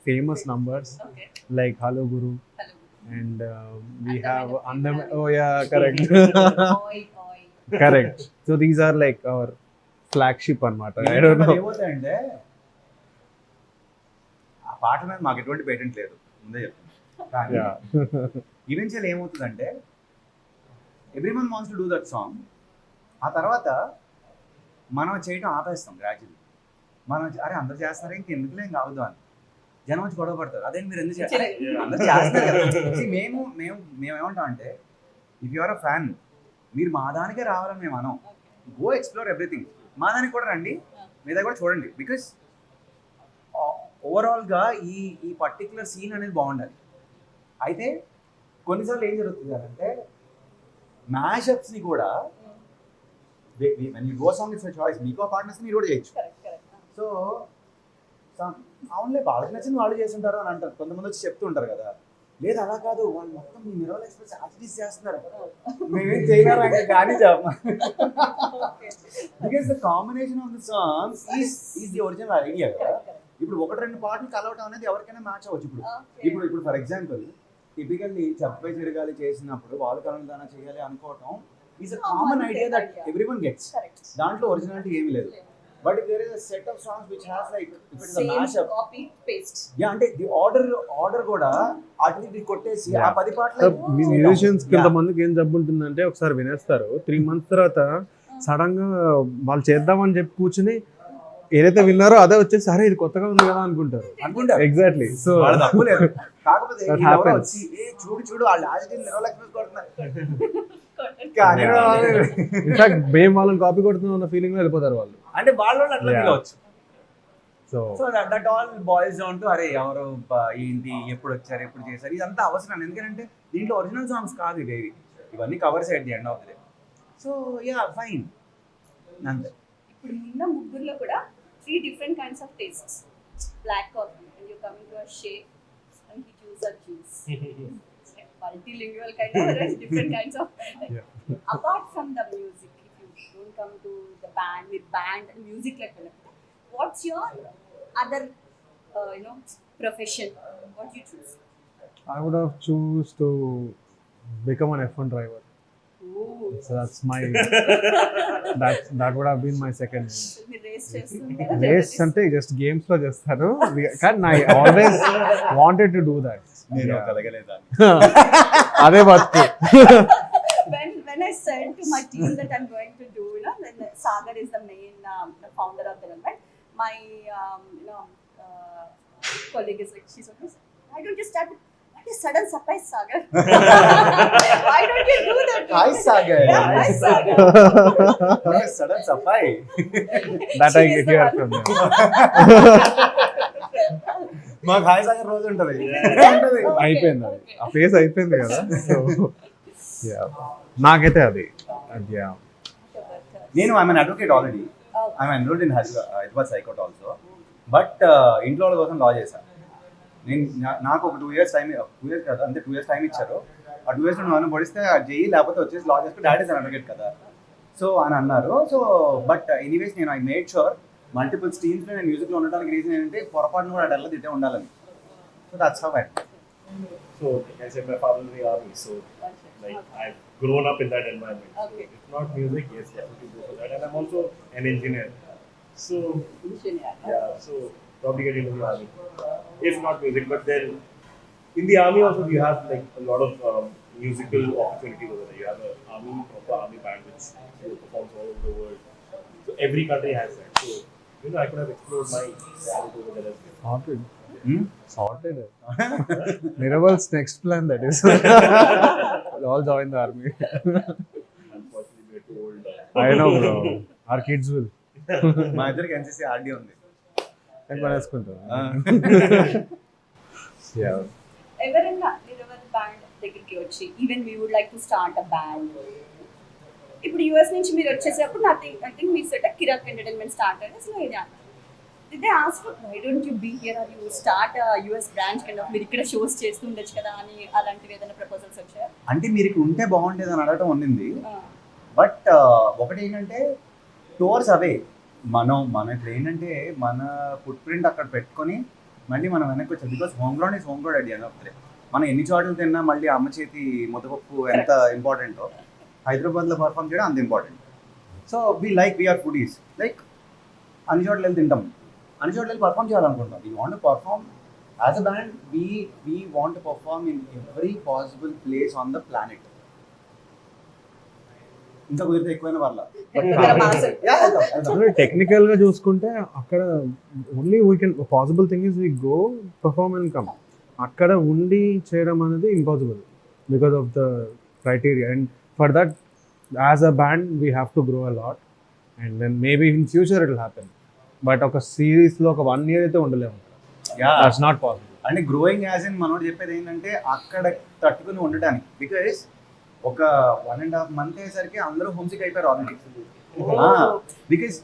Speaker 5: famous numbers like Hello Guru and we have correct. Correct. So these are like our flagship anamata. I don't know.
Speaker 4: ఏమవుతాయంటే ఆ పాట మీద మాకు ఎటువంటి patent లేదు, ముందే చెప్తాను. కానీ ఈవెన్చువల్ ఏమవుతుందంటే everyone wants to do that song. ఆ తర్వాత మనం చేయటం ఆపేస్తాం గ్రాడ్యువల్లీ. మనం అరే అందరు చేస్తారే ఇంకెందుకులే ఏం కావద్దు అని జనం వచ్చి గొడవ పడతారు. అదే మీరు ఎందుకు చేస్తారు, అందరు చేస్తారు కదా. మేము ఏమంటాం అంటే if you are a fan మీరు మా దానికే రావాలని మేము అనం. గో ఎక్స్ప్లోర్ ఎవ్రీథింగ్, మా దానికి కూడా రండి, మీ దగ్గర కూడా చూడండి. బికాస్ ఓవరాల్గా ఈ పర్టికులర్ సీన్ అనేది బాగుండాలి. అయితే కొన్నిసార్లు ఏం జరుగుతుంది అంటే మ్యాషప్స్ని కూడా when you go song it's a choice. మీకు ఆ పార్ట్నర్స్ మీరు కూడా చేయొచ్చు. సో అవునులే వాళ్ళకి నచ్చింది వాళ్ళు చేస్తుంటారు అని అంటారు. కొంతమంది వచ్చి చెప్తుంటారు కదా, లేదు అలా కాదు వాళ్ళు మొత్తం మీ నిరవల్ ఎక్స్ప్రెస్ యాక్టివిటీస్ చేస్తున్నారు, మేమేం చేయలేరు అంటే కానీ చెప్ప. Because the combination of the songs is the original idea కదా. ఇప్పుడు ఒకటి రెండు పాటలు కలవటం అనేది ఎవరికైనా మ్యాచ్ అవ్వచ్చు. ఇప్పుడు ఫర్ ఎగ్జాంపుల్ టిపికల్లీ చెప్పే తిరగాలి చేసినప్పుడు వాళ్ళు కలవదానా చేయాలి అనుకోవటం is a common idea that everyone gets. దాంట్లో ఒరిజినాలిటీ ఏమీ లేదు. But if there is a set of songs which has like if it is a mashup,
Speaker 2: copy paste.
Speaker 4: Yeah, అంటే the order కూడా అట్లీస్ట్ కొట్టేసి ఆ 10 పాటలు
Speaker 5: మ్యూజిషియన్స్ కొంతమందికి ఏం జబ్బు ఉంటుందంటే ఒకసారి వినేస్తారు, 3 months తర్వాత సడన్ గా వాళ్ళు చేద్దామని చెప్పి కూర్చుని ఏదైతే విన్నారో అదే వచ్చేసి సరే ఇది కొత్తగా ఉంది కదా అనుకుంటారు. ఎగ్జాక్ట్లీ. సో
Speaker 4: తప్పు లేదు. కాకపోతే ఎవరో వచ్చి చూడు వాళ్ళు యాజిటీని నిరవలేకపోతే కొడుతున్నారు కానీ
Speaker 5: ఇన్ఫాక్ట్ మేము వాళ్ళని కాపీ కొడుతున్నాం అన్న ఫీలింగ్ లో వెళ్ళిపోతారు వాళ్ళు.
Speaker 4: అంటే వాళ్ళు అట్లా ఫీల్ అవచ్చు. So that all boys down to అరే ఎవరు ఏంటి ఎప్పుడు వచ్చారు ఎప్పుడు చేశారు ఇదంతా అవసరం. ఎందుకంటే దీంట్లో ఒరిజినల్ సాంగ్స్ కాదు ఇవేవి, ఇవన్నీ covers at the end of the day. So yeah fine అంతే.
Speaker 2: ఇప్పుడు నిన్న ముగ్గురులో కూడా 3 different kinds of tastes. Black coffee and you're coming to a shake and he choose a juice. multilingual kind of there's different kinds of apart from the music, if you don't come to the band with band and music like that, what's your other profession? What you choose?
Speaker 5: I would have choose to become an F1 driver.
Speaker 2: Ooh.
Speaker 5: So that's my that would have been my second.
Speaker 2: మీరు race చేస్తుంటారా?
Speaker 5: Race అంటే just games లో చేస్తాను కానీ I always wanted to do that.
Speaker 4: నేను కలగలేదాన్ని.
Speaker 5: అదే బతుకు.
Speaker 2: When I said to my team that I'm going to do, then Sagar is the main the founder of the event. My colleague is like, she's always, why don't you start? What is sudden surprise, Sagar? Why don't you do that?
Speaker 4: Hi, Sagar.
Speaker 2: Yeah, hi, Sagar.
Speaker 4: Sudden surprise.
Speaker 5: That I
Speaker 2: She is
Speaker 5: get
Speaker 2: the
Speaker 5: here
Speaker 2: one.
Speaker 5: from them.
Speaker 4: మాకు hi Sagar రోజు ఉంటుంది.
Speaker 5: అయిపోయింది అది, ఆ face అయిపోయింది కదా. So నాకైతే అది యా.
Speaker 4: నేను I'm advocate already. I'm enrolled in Hyderabad high court also. But ఇంట్లో వాళ్ళ కోసం లా చేశాను. నేను నాకు ఒక 2 years టైం, 2 years కదా, అంటే 2 years టైం ఇచ్చారు. ఆ 2 years నన్ను పడిస్తే చెయ్యి, లేకపోతే వచ్చేసి లా చేసుకుని డాడీ ఇస్ అడ్వకేట్ కదా సో అని అన్నారు. సో బట్ ఎనీవేస్ నేను ఐ మేడ్ షూర్ మల్టిపుల్ స్ట్రీమ్స్లో నేను మ్యూజిక్లో ఉండడానికి రీజన్ ఏంటంటే పొరపాటును కూడా అడల్లా తిట్టే ఉండాలని. So that's how I.
Speaker 6: So, like I said, my father is in the army, so like I've grown up in that environment.
Speaker 2: Okay.
Speaker 6: So, if not music, yes, definitely go for that. And I'm also an engineer. So, yeah, so probably get into the army. If not music, but then in the army also you have like a lot of musical opportunities over there. You have an proper army band which performs all over the world. So every country has that. So I could have explored my talent over there as well.
Speaker 5: Sorted. Niraval's next plan, that is. We'll all join the army.
Speaker 6: Unfortunately, we're too old.
Speaker 5: I know, bro. Our kids will.
Speaker 4: మా ఇద్దరికి NCC RD ఉంది.
Speaker 5: పడేసుకుంటాం.
Speaker 2: ఎవరైనా Niraval band దగ్గరికి వచ్చి even we would like to start a band, ఇప్పుడు US నుంచి మీరు వచ్చేసేటప్పుడు ఐ థింక్ మీరు సెట్ కిరాక్ ఎంటర్టైన్మెంట్ స్టార్ట్ అయ్యింది. అసలు ఇది did they ask you, why don't you be here or you start a US branch kind of, మీరు ఇక్కడ షోస్ చేస్తుండొచ్చు కదా అని అలాంటివి ఏదైనా ప్రపోజల్స్ వచ్చాయా?
Speaker 4: అంటే మీరు ఇక్కడ ఉంటే బాగుండేది అని అడగటం ఉండింది. బట్ ఒకటి ఏంటంటే టూర్స్ అవే మనం ఇప్పుడు ఏంటంటే మన ఫుట్ ప్రింట్ అక్కడ పెట్టుకొని మళ్ళీ మనం వెనక్కి వచ్చాం. Because home ground is home ground idea. మనం ఎన్ని చోట్ల తిన్నా మళ్ళీ అమ్మ చేతి ముద్దపప్పు ఎంత ఇంపార్టెంటో హైదరాబాద్లో పర్ఫామ్ చేయడం అంత important. So we are foodies, like అన్ని చోట్ల వెళ్ళి తింటాం, అన్ని చోట్ల వెళ్ళి పర్ఫామ్ చేయాలనుకుంటాం. We want to perform as a band. We want to perform in every possible place on the planet. ఇంకా కుదిరితే ఎక్కువైనా పర్లా.
Speaker 5: టెక్నికల్ గా చూసుకుంటే అక్కడ only we can possible thing is we go perform and come. అక్కడ ఉండి చేయడం అనేది impossible because of the criteria. And for that as a band we have to grow a lot and then maybe in future it will happen. But ఒక సిరీస్లో ఒక 1 year అయితే ఉండలేము. That's not possible.
Speaker 4: అంటే గ్రోయింగ్ యాజ్ ఇన్ మనోడు చెప్పేది ఏంటంటే అక్కడ తట్టుకుని ఉండటానికి. బికాస్ ఒక 1.5 month అయ్యేసరికి అందరూ హోమ్సిక్ అయిపోయారు ఆల్రెడీ. బికాస్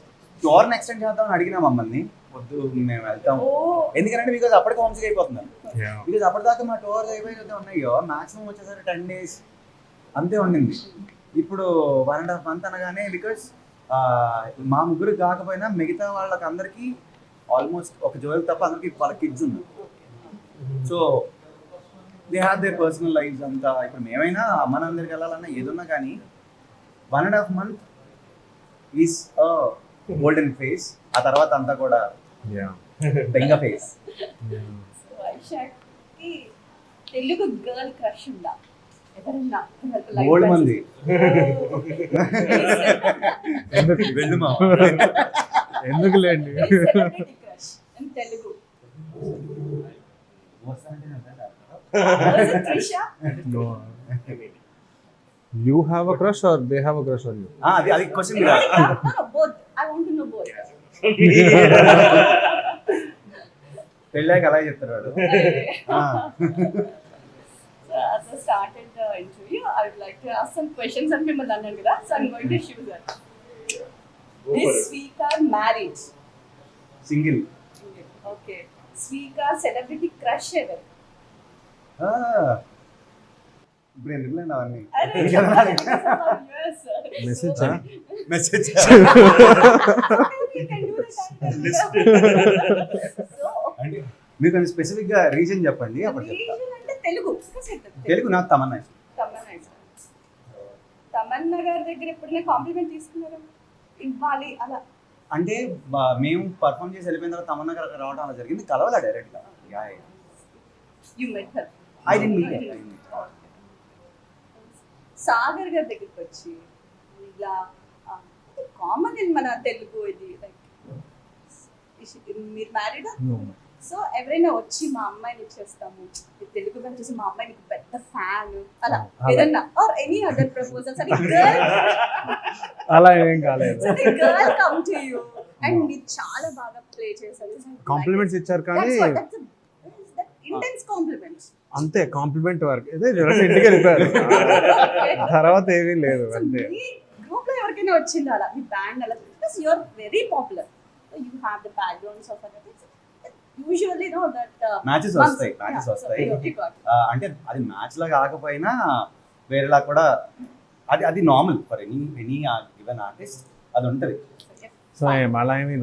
Speaker 4: టోర్ని ఎక్స్టెండ్ చేద్దామని అడిగినా మమ్మల్ని, వద్దు మేము వెళ్తాం. ఎందుకంటే బికాస్ అప్పటికి హోమ్సిక్ అయిపోతున్నాం. బికాస్ అప్పటిదాకా మా టోర్ అయిపోయి ఉన్నాయో మాక్సిమం వచ్చేసరికి 10 days అంతే ఉండింది. ఇప్పుడు 1.5 month అనగానే బికాస్ మా ముగ్గురికి కాకపోయినా మిగతా వాళ్ళకి అందరికీ ఆల్మోస్ట్ ఒక జోయల్ తప్ప అందరికి వాళ్ళ కిడ్స్ ఉన్నారు. So they have their personal lives అంతా. ఇప్పుడు మేమైనా అమ్మనందరికి వెళ్ళాలన్నా ఏదున్నా కానీ 1.5 month ఈజ్ గోల్డెన్ ఫేస్. ఆ తర్వాత అంతా కూడా బెంగ ఫేస్.
Speaker 2: తెలుగు గర్ల్ క్రష్ ఉందా ఎవరన్నా?
Speaker 4: గోల్డ్ మంది
Speaker 5: ఎందుకు లేండి.
Speaker 2: Telugu
Speaker 5: You have a crush or they have a crush on you?
Speaker 4: అది question.
Speaker 2: both. I want to know both.
Speaker 4: పెళ్ళాక అలా చెప్తారు వాడు.
Speaker 2: As I started the interview, I would like to ask some questions and people అన్నారు కదా, so I'm going to shoot that. Is Swika married?
Speaker 4: Single.
Speaker 2: Okay. Swika celebrity crush ever?
Speaker 4: ఇప్పుడు ఎందుకులేండి అవన్నీ
Speaker 2: అరే, yes, sir.
Speaker 5: Message
Speaker 2: So,
Speaker 4: message
Speaker 2: you can do the title. So,
Speaker 4: అంటే మీరు కొంచెం స్పెసిఫిక్గా రీజన్ చెప్పండి అప్పుడు చెప్తా.
Speaker 2: region అంటే తెలుగు.
Speaker 4: తెలుగు నాకు తమన్నా ఇష్టం.
Speaker 2: తమన్నా ఇష్టం. తమన్నా గారి దగ్గర ఎప్పుడైనా కాంప్లిమెంట్ తీసుకున్నారా? ఇవ్వాలి అలా.
Speaker 4: అంటే మేము పర్ఫామ్ చేసి వెళ్ళిపోయిన తర్వాత తమన్నా గారు అక్కడ రావడం అలా జరిగింది, కలవాలా డైరెక్ట్గా.
Speaker 2: You met her.
Speaker 4: I didn't meet
Speaker 2: Sagar గారి దగ్గరికి వచ్చి ఇలా కామన్ ఇన్ మన తెలుగు ఇది లైక్ మీరు మ్యారీడా? సో ఎవరైనా వచ్చి మా అమ్మాయిని ఇచ్చేస్తాము తెలుగు గారు చూసి మా అమ్మాయి నీకు పెద్ద ఫ్యాన్ అలా ఏదన్నా ఆర్ ఎనీ అదర్ ప్రపోజల్స్ అని
Speaker 5: అలా ఏం కాలేదు.
Speaker 2: Girl come to you and మీరు చాలా బాగా ప్లే చేశారు.
Speaker 5: కాంప్లిమెంట్స్ ఇచ్చారు కానీ
Speaker 2: ఇంటెన్స్ కాంప్లిమెంట్స్.
Speaker 5: అంతే, కాంప్లిమెంట్ వరకు ఇదే ఇంటికి వెళ్ళిపోయారు. తర్వాత ఏమీ లేదు అంతే.
Speaker 2: గ్రూప్ లో ఎవరికైనా వచ్చింది అలా మీ బ్యాండ్ అలా because you are very popular you have the backgrounds of other usually know that
Speaker 4: matches వస్తాయి అంటే అది మ్యాచ్ లా కాకపోయినా వేరేలా కూడా అది normal for any given artist అది ఉంటుంది.
Speaker 5: సో అలా ఏమి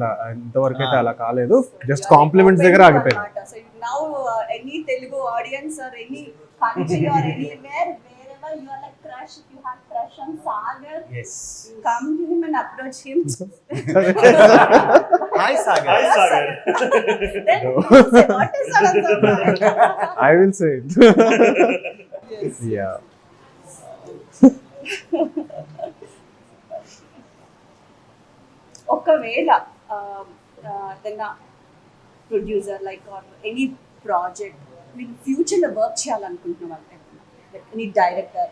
Speaker 5: ఇంతవరకు అయితే అలా కాలేదు, జస్ట్ కాంప్లిమెంట్స్ దగ్గర ఆగిపోయింది.
Speaker 2: So now any Telugu audience or any country or anywhere wherever you are like crush, if you have crush on Sagar,
Speaker 4: yes,
Speaker 2: come to him and approach him.
Speaker 4: hi Sagar.
Speaker 6: Hi Sagar.
Speaker 2: Then you say, what is Sagar?
Speaker 5: I will say it.
Speaker 2: Yes.
Speaker 5: Yeah.
Speaker 2: ఒకవేళ ఏదైనా producer like or any project మీరు ఫ్యూచర్లో work చేయాలనుకుంటున్న వాళ్ళు any director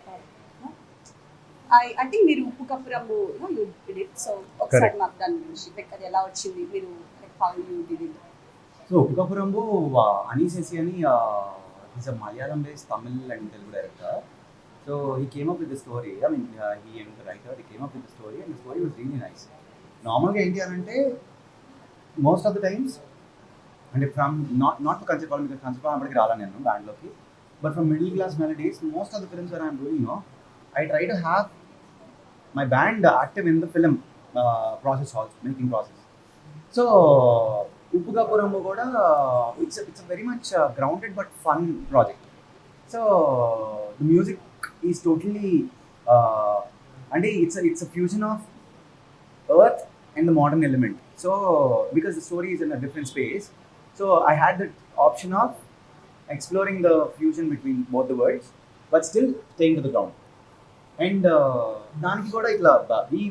Speaker 2: I think మీరు Uppu Kappurambu you did it so ఒకసారి మాకు దాని గురించి లైక్ అది ఎలా వచ్చింది మీరు like how you did it.
Speaker 4: So Uppu Kappurambu Ani Sasi అని is a Malayalam based Tamil and Telugu director. So he came up with the story. I mean, he and the writer, he came up with the story and the story was really nice. నార్మల్గా ఏంటి అని అంటే most of the times అంటే from not to concept వాళ్ళు, మీకు concept అప్పటికి రాలా నేను బ్యాండ్లోకి, but from Middle Class Melodies most of the films or I'm doing no I try to have my band active in the film process also, making process. So ఉప్పుకపురంలో కూడా it's very much grounded but fun project. So the music is totally అంటే it's a fusion of earth and the modern element. So because the story is in a different space, so I had the option of exploring the fusion between both the worlds but still staying to the ground. And daniki kuda itla we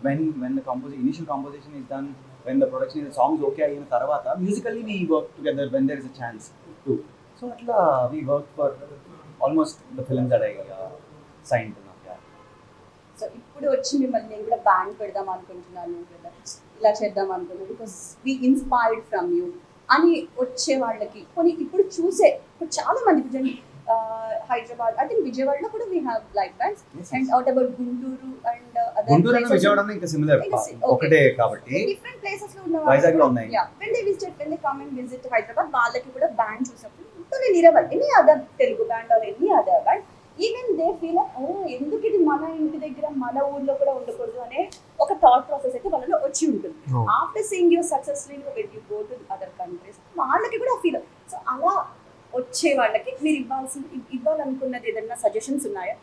Speaker 4: when the initial composition is done, when the production is, the songs okay ayina tarvata musically we work together when there is a chance to. So atla we worked for almost the films that I signed.
Speaker 2: So ఇప్పుడు వచ్చి మిమ్మల్ని నేను కూడా band పెడదాం అనుకుంటున్నాను ఇలా చేద్దాం అనుకున్నాను because we inspired from you అని వచ్చే వాళ్ళకి కొన్ని ఇప్పుడు చూసే ఇప్పుడు చాలా మంది హైదరాబాద్ ఐ థింక్ విజయవాడలో కూడా we have live bands and out about Guntur and
Speaker 4: Guntur and Vijayawada ఇంకా సిమిలర్ ఒకటే కాబట్టి
Speaker 2: డిఫరెంట్ ప్లేసెస్ లో ఉన్న
Speaker 4: వైజాగ్ లో ఉన్నాయి.
Speaker 2: when they come and visit Hyderabad వాళ్ళకి కూడా బ్యాండ్ చూసినప్పుడు Niraval any other Telugu band or any other band even they feel ఎందుకు ఇది మన ఇంటి దగ్గర మన ఊర్లో కూడా ఉండకూడదు అనే ఒక థాట్ ప్రాసెస్ అయితే వాళ్ళలో వచ్చి ఉంటుంది. After seeing your successfully when you go to other countries వాళ్ళకి కూడా ఫీల్. సో అలా వచ్చే వాళ్ళకి మీరు ఇవ్వాలనుకున్నది ఏదైనా సజెషన్స్ ఉన్నాయా?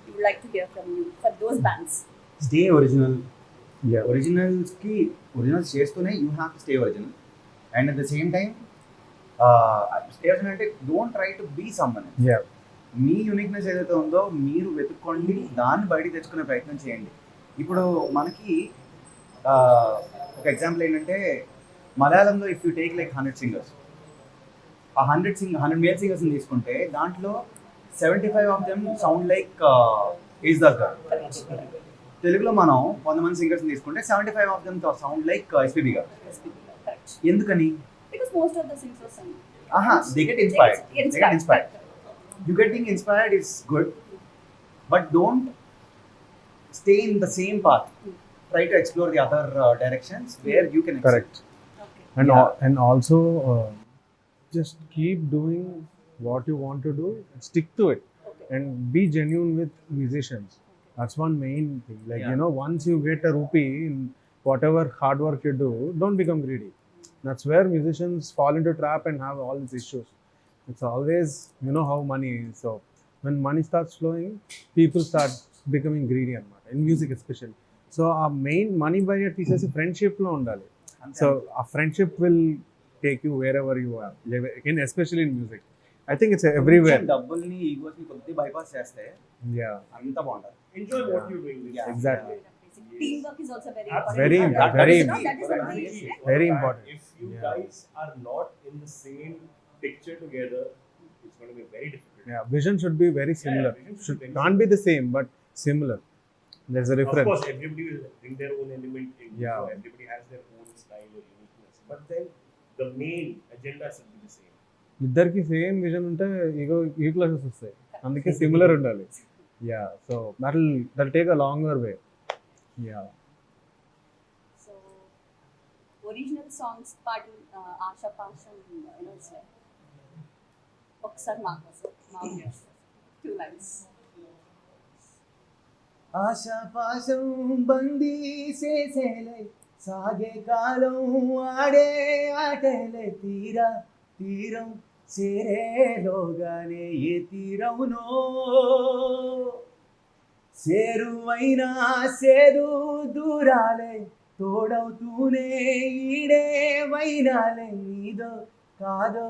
Speaker 2: You would like to hear from you for those bands.
Speaker 4: Stay original. Originals చేస్తూనే you have to stay original and at the same time stay original అంటే don't try to be someone. మీ uniqueness ఏదైతే ఉందో మీరు వెతుక్కోండి, దాన్ని బయటికి తెచ్చుకునే ప్రయత్నం చేయండి. ఇప్పుడు మనకి ఒక ఎగ్జాంపుల్ ఏంటంటే మలయాళంలో if you take like 100 singers, ఆ 100 మేల్ సింగర్స్ని తీసుకుంటే దాంట్లో 75 of them sound like Yesudas గారు. తెలుగులో మనం కొంతమంది సింగర్స్ని తీసుకుంటే 75 of them sound like SPB గారు. ఎందుకని? they get inspired. You getting inspired is good, but don't stay in the same path. Try to explore the other directions where you can excel.
Speaker 5: Correct. And also just keep doing what you want to do and stick to it. and be genuine with musicians. That's one main thing. Like,
Speaker 4: Yeah.
Speaker 5: you know, once you get a rupee in whatever hard work you do, don't become greedy. That's where musicians fall into trap and have all these issues. It's always, you know, how money is. So when money starts flowing, people start becoming greedy in music especially. So our main money barrier thesis friendship lo undali. So a friendship will take you wherever you are, especially in music. I think it's everywhere.
Speaker 4: డబ్బుల్ని ఈగోస్ని కొద్ది bypass చేస్తే
Speaker 5: Yeah,
Speaker 4: అంత బాగుంటుంది.
Speaker 6: Enjoy what you're doing.
Speaker 4: Yeah.
Speaker 5: exactly.
Speaker 2: Teamwork is also very
Speaker 5: Very,
Speaker 2: important.
Speaker 5: very,
Speaker 2: No, that is the main, right?
Speaker 5: very important.
Speaker 6: If you
Speaker 5: Yeah.
Speaker 6: guys are not in the same picture together, it's going to be very difficult.
Speaker 5: Yeah, vision should be very similar.
Speaker 6: vision should
Speaker 5: Should
Speaker 6: be very
Speaker 5: can't be the same, but similar. There's a
Speaker 6: Of
Speaker 5: difference.
Speaker 6: course, everybody will bring their own element in.
Speaker 5: Yeah.
Speaker 6: So everybody has their own style or uniqueness. But then the main agenda should be the same.
Speaker 5: ఇద్దరికి same vision ఉంటే ఈ classes వస్తాయి, అందుకే similar ఉండాలి. Yeah, so that take a longer way. Yeah,
Speaker 2: So, original songs పాటు ఆశా పాశం ఒకసారి మా కోసం 2 lines.
Speaker 4: ఆశాపాశం బందీ చేసేలై సాగే కాలం ఆడే ఆటలే తీరం చేరేలోగానే ఏ తీరవునో చేరువైనా సేదు దూరాలే తోడవుతూనే ఈడే వైనాలే నీదో కాదో